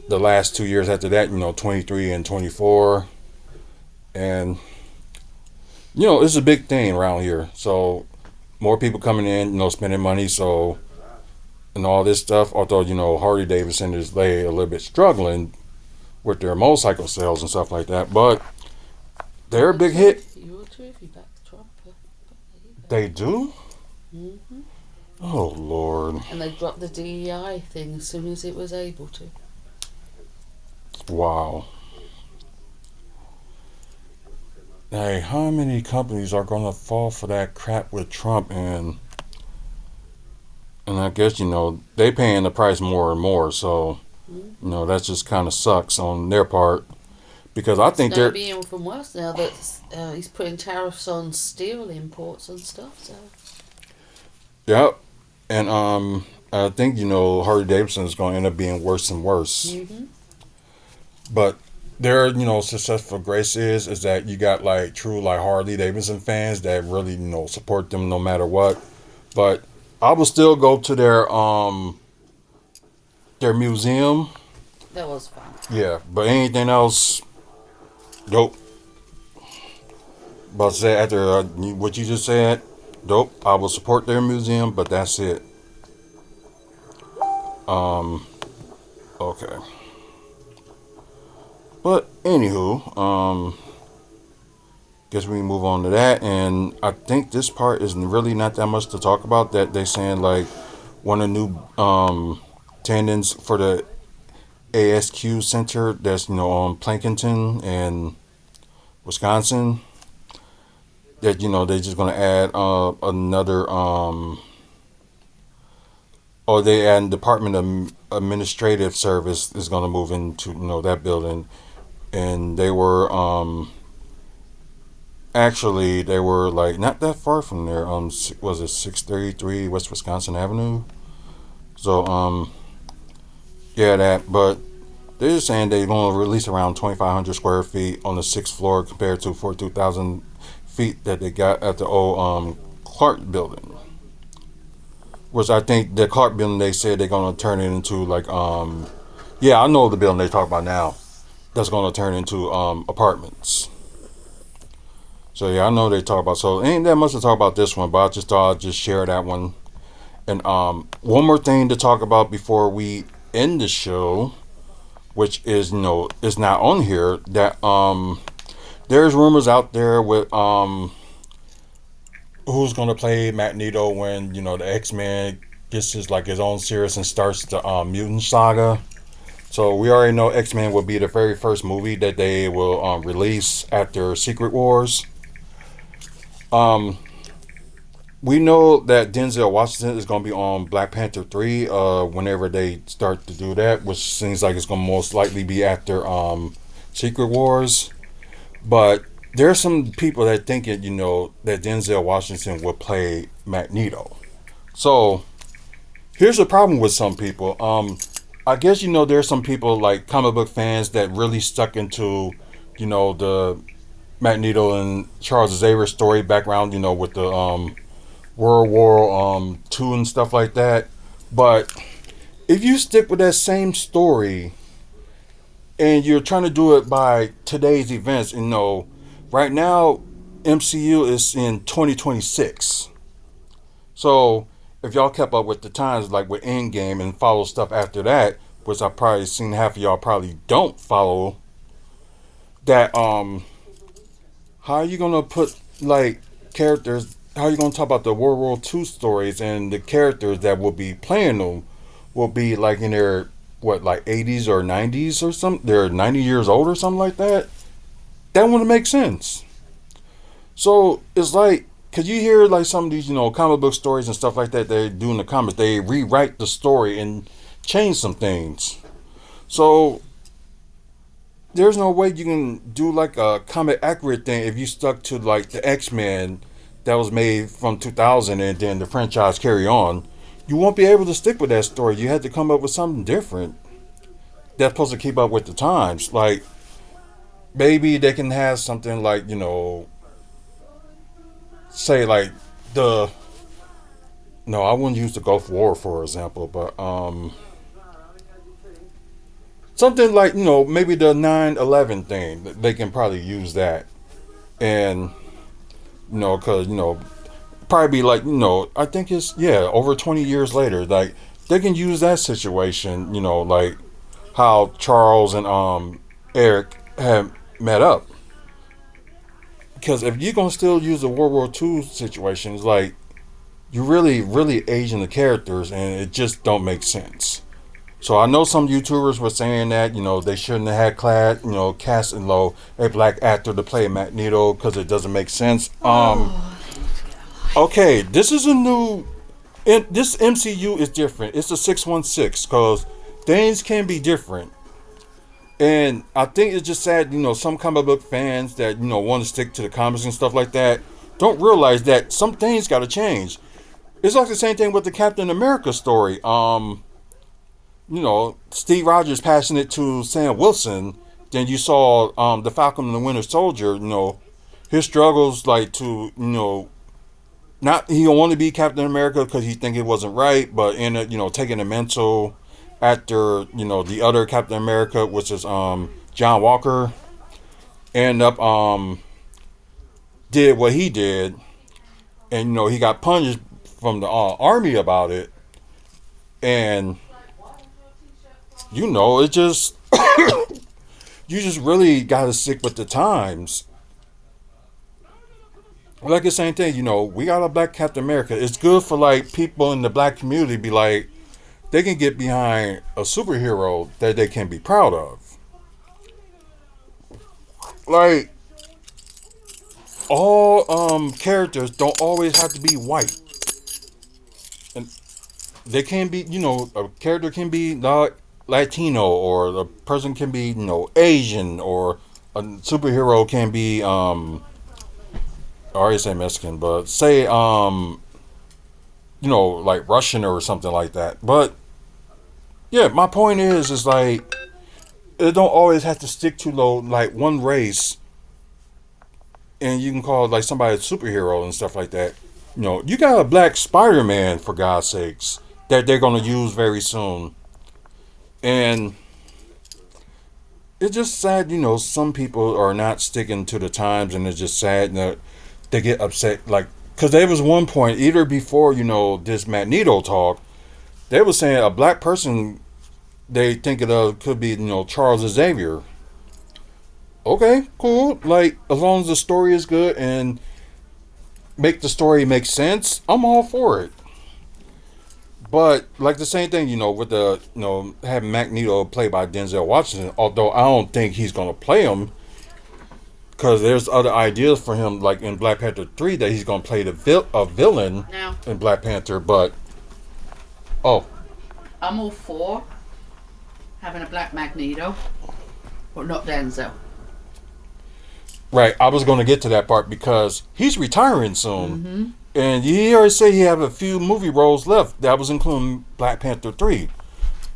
last 2 years after that, 23 and 24. And it's a big thing around here. So more people coming in, spending money, so and all this stuff. Although Harley Davidson is a little bit struggling with their motorcycle sales and stuff like that, but they're a big hit. You will too if you back Trump. They do? Mm-hmm. Oh Lord! And they dropped the DEI thing as soon as it was able to. Wow. Hey, how many companies are gonna fall for that crap with Trump and I guess they paying the price more and more, so that just kind of sucks on their part because I think they're being from worse now that he's putting tariffs on steel imports and stuff. So. Yep, and I think Harley Davidson is going to end up being worse and worse. Mm-hmm. But their successful grace is that you got like true like Harley Davidson fans that really support them no matter what. But I will still go to their museum. That was fun. Yeah, but anything else, dope. But say after what you just said, dope. I will support their museum, but that's it. Okay. But anywho, guess we can move on to that. And I think this part is really not that much to talk about. That they saying like one of the new attendants for the ASQ Center that's on Plankinton and Wisconsin. That they're just gonna add another or they add Department of Administrative Service is gonna move into that building. And they were actually they were like not that far from there. Was it 633 West Wisconsin Avenue? So yeah, that. But they're just saying they're gonna release around 2,500 square feet on the 6th floor compared to 42,000 feet that they got at the old Clark building. Which I think the Clark building they said they're gonna turn it into like yeah, I know the building they talk about now. That's going to turn into apartments. So yeah, I know they talk about. So ain't that much to talk about this one, but I just thought I'd just share that one. And one more thing to talk about before we end the show, which is is not on here. That there's rumors out there with who's gonna play Magneto when the X-Men gets his own series and starts the mutant saga. So we already know X-Men will be the very first movie that they will release after Secret Wars. Um, we know that Denzel Washington is going to be on Black Panther 3 whenever they start to do that, which seems like it's going to most likely be after Secret Wars. But there are some people that think that Denzel Washington would play Magneto. So here's the problem with some people. I guess there's some people like comic book fans that really stuck into the Magneto and Charles Xavier story background, with the World War II and stuff like that. But if you stick with that same story and you're trying to do it by today's events, right now MCU is in 2026. So if y'all kept up with the times, like with Endgame and follow stuff after that, which I probably seen half of y'all probably don't follow, that how are you gonna put like characters? How are you gonna talk about the World War II stories and the characters that will be playing them will be like in their like 80s or 90s or something? They're 90 years old or something like that. That wouldn't make sense. So it's like, cause you hear like some of these comic book stories and stuff like that they do in the comics. They rewrite the story and change some things. So there's no way you can do like a comic accurate thing if you stuck to like the X-Men that was made from 2000 and then the franchise carry on. You won't be able to stick with that story. You had to come up with something different that's supposed to keep up with the times. Like maybe they can have something like say like the no, I wouldn't use the Gulf War for example, but something like maybe the 9/11 thing. They can probably use that, and because probably be like I think it's over 20 years later. Like they can use that situation. Like how Charles and Eric have met up. Because if you're gonna still use the World War II situation, it's like you're really aging the characters, and it just don't make sense. So I know some YouTubers were saying that they shouldn't have had cast a black actor to play Magneto because it doesn't make sense. Okay, this is a new. This MCU is different. It's a 616 because things can be different. And I think it's just sad, some comic book fans that, want to stick to the comics and stuff like that don't realize that some things got to change. It's like the same thing with the Captain America story. Steve Rogers passing it to Sam Wilson. Then you saw the Falcon and the Winter Soldier, his struggles like to, not he don't want to be Captain America because he think it wasn't right, but in it, taking a mental after the other Captain America, which is John Walker, end up did what he did, and he got punished from the army about it, and it just you just really got to stick with the times. Like the same thing, we got a black Captain America. It's good for like people in the black community be like, they can get behind a superhero that they can be proud of. Like all characters don't always have to be white. And they can be, a character can be Latino, or the person can be, Asian, or a superhero can be I already say Mexican, but say like Russian or something like that. But yeah, my point is like it don't always have to stick to like one race, and you can call like somebody a superhero and stuff like that. You got a black Spider-Man, for God's sakes, that they're gonna use very soon, and it's just sad, some people are not sticking to the times, and it's just sad that they get upset. Like, because there was one point, either before, this Magneto talk, they were saying a black person they think it could be, Charles Xavier. Okay, cool. Like, as long as the story is good and make the story make sense, I'm all for it. But like the same thing, with the having Magneto played by Denzel Washington. Although I don't think he's gonna play him, because there's other ideas for him, like in Black Panther 3, that he's gonna play a villain Now, in Black Panther. But oh, I'm all for having a black Magneto, but not Denzel. right, I was gonna get to that part because he's retiring soon, and he already said he have a few movie roles left. That was including Black Panther 3.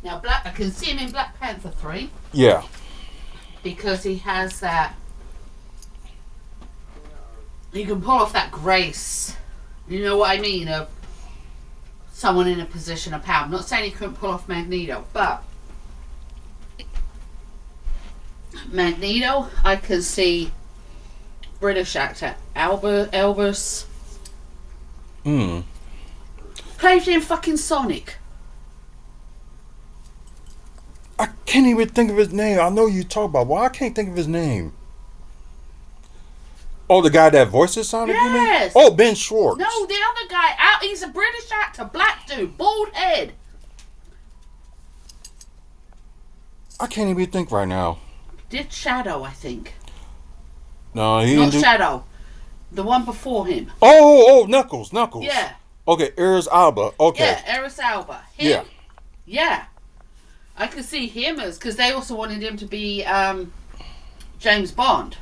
Now, I can see him in Black Panther 3 Yeah, because he has that. You can pull off that grace. You know what I mean? Of someone in a position of power. I'm not saying he couldn't pull off Magneto, but Magneto, I can see British actor Elvis. Played in fucking Sonic. I can't even think of his name. I know you talk about. Why I can't think of his name? Oh, the guy that voices Sonic. Yes. You mean? Oh, Ben Schwartz. No, the other guy. He's a British actor, black dude, bald head. I can't even think right now. Did Shadow, I think. No, he Not didn't do. Shadow. The one before him. Oh, Knuckles. Yeah. Okay, Idris Alba. Okay. Yeah, Idris Alba. Him. Yeah. Yeah. I could see him as, because they also wanted him to be James Bond.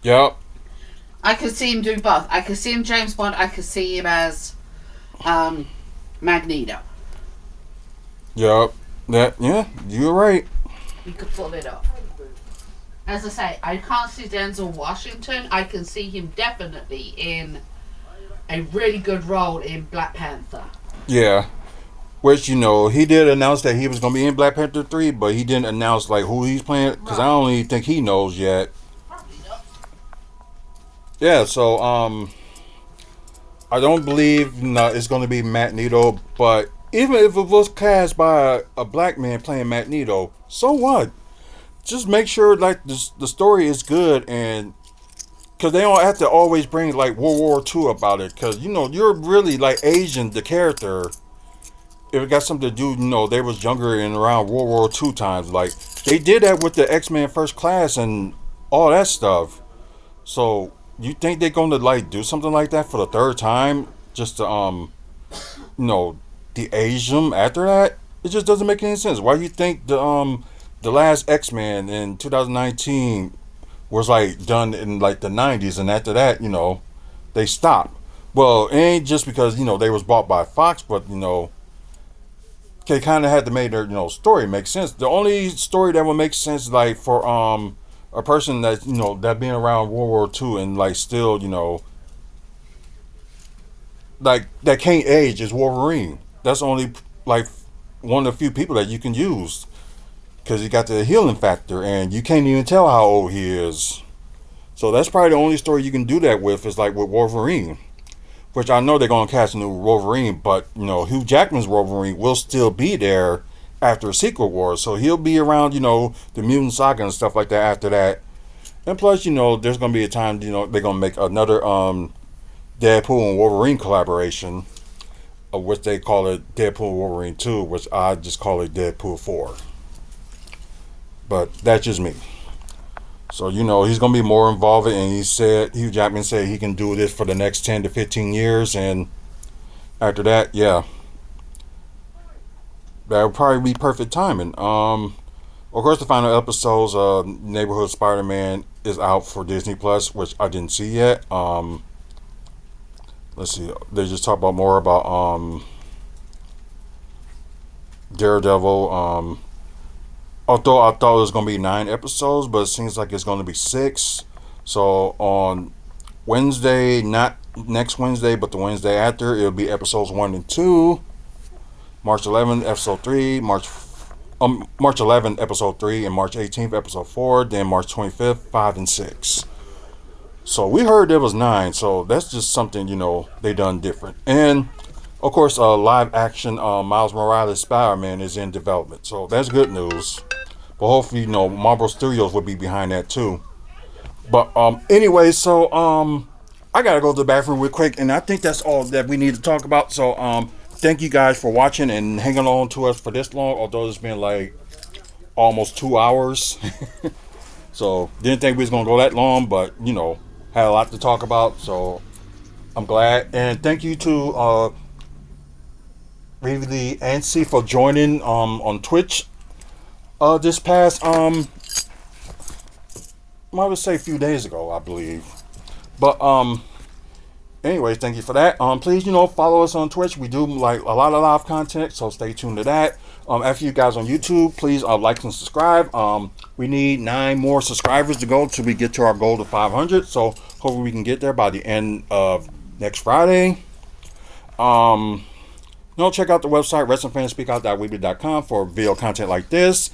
Yep. I could see him do both. I could see him James Bond. I could see him as Magneto. Yep. Yeah, you're right. You could pull it off. As I say, I can't see Denzel Washington. I can see him definitely in a really good role in Black Panther. Yeah. Which, he did announce that he was going to be in Black Panther 3, but he didn't announce, like, who he's playing, because I don't even think he knows yet. Yeah, so, I don't believe it's going to be Magneto, but even if it was cast by a black man playing Magneto, so what? Just make sure, like, the story is good, and because they don't have to always bring, like, World War II about it, because, you're really, like, Asian, the character. If it got something to do, they was younger and around World War II times. Like, they did that with the X-Men First Class and all that stuff. So, you think they're going to, like, do something like that for the third time? Just to, de-age them after that? It just doesn't make any sense. Why do you think the last X-Men in 2019 was, like, done in, like, the 90s, and after that, they stopped? Well, it ain't just because, they was bought by Fox, but, they kind of had to make their story make sense. The only story that would make sense, like, for a person that that been around World War II and, like, still like, that can't age is Wolverine. That's only, like, one of the few people that you can use, because he got the healing factor and you can't even tell how old he is. So that's probably the only story you can do that with, is like with Wolverine. Which I know they're going to cast a new Wolverine, but, Hugh Jackman's Wolverine will still be there after Secret Wars. So he'll be around, the Mutant Saga and stuff like that after that. And plus, there's going to be a time, they're going to make another Deadpool and Wolverine collaboration, which they call it Deadpool and Wolverine 2, which I just call it Deadpool 4. But that's just me. So, he's going to be more involved, and Hugh Jackman said he can do this for the next 10 to 15 years, and after that, yeah. That would probably be perfect timing. Of course, the final episodes of Neighborhood Spider-Man is out for Disney Plus, which I didn't see yet. Let's see. They just talk about more about Daredevil. Although I thought it was going to be 9 episodes, but it seems like it's going to be 6. So on Wednesday, not next Wednesday, but the Wednesday after, it'll be episodes 1 and 2. March 11th, episode 3. March March 11th, episode 3, and March 18th, episode 4, then March 25th, 5 and 6. So we heard there was 9, so that's just something, they done different. And of course, live action Miles Morales Spider-Man is in development, so that's good news. But hopefully, Marvel Studios will be behind that too. But anyway, so I gotta go to the bathroom real quick, and I think that's all that we need to talk about. So thank you guys for watching and hanging on to us for this long, although it's been like almost 2 hours. So didn't think we was gonna go that long, but had a lot to talk about, so I'm glad. And thank you to Really Ansi for joining on Twitch this past I would say a few days ago, I believe. But anyways, thank you for that. Please, follow us on Twitch. We do like a lot of live content, so stay tuned to that. After you guys on YouTube, please like and subscribe. We need 9 more subscribers to go till we get to our goal of 500. So hopefully we can get there by the end of next Friday. Check out the website wrestlingfanspeakout.weebly.com for video content like this.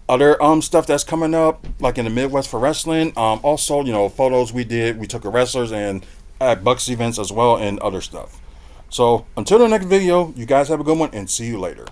Other stuff that's coming up, like in the Midwest for wrestling. Also, photos we took of wrestlers and at Bucks events as well, and other stuff. So until the next video, you guys have a good one and see you later.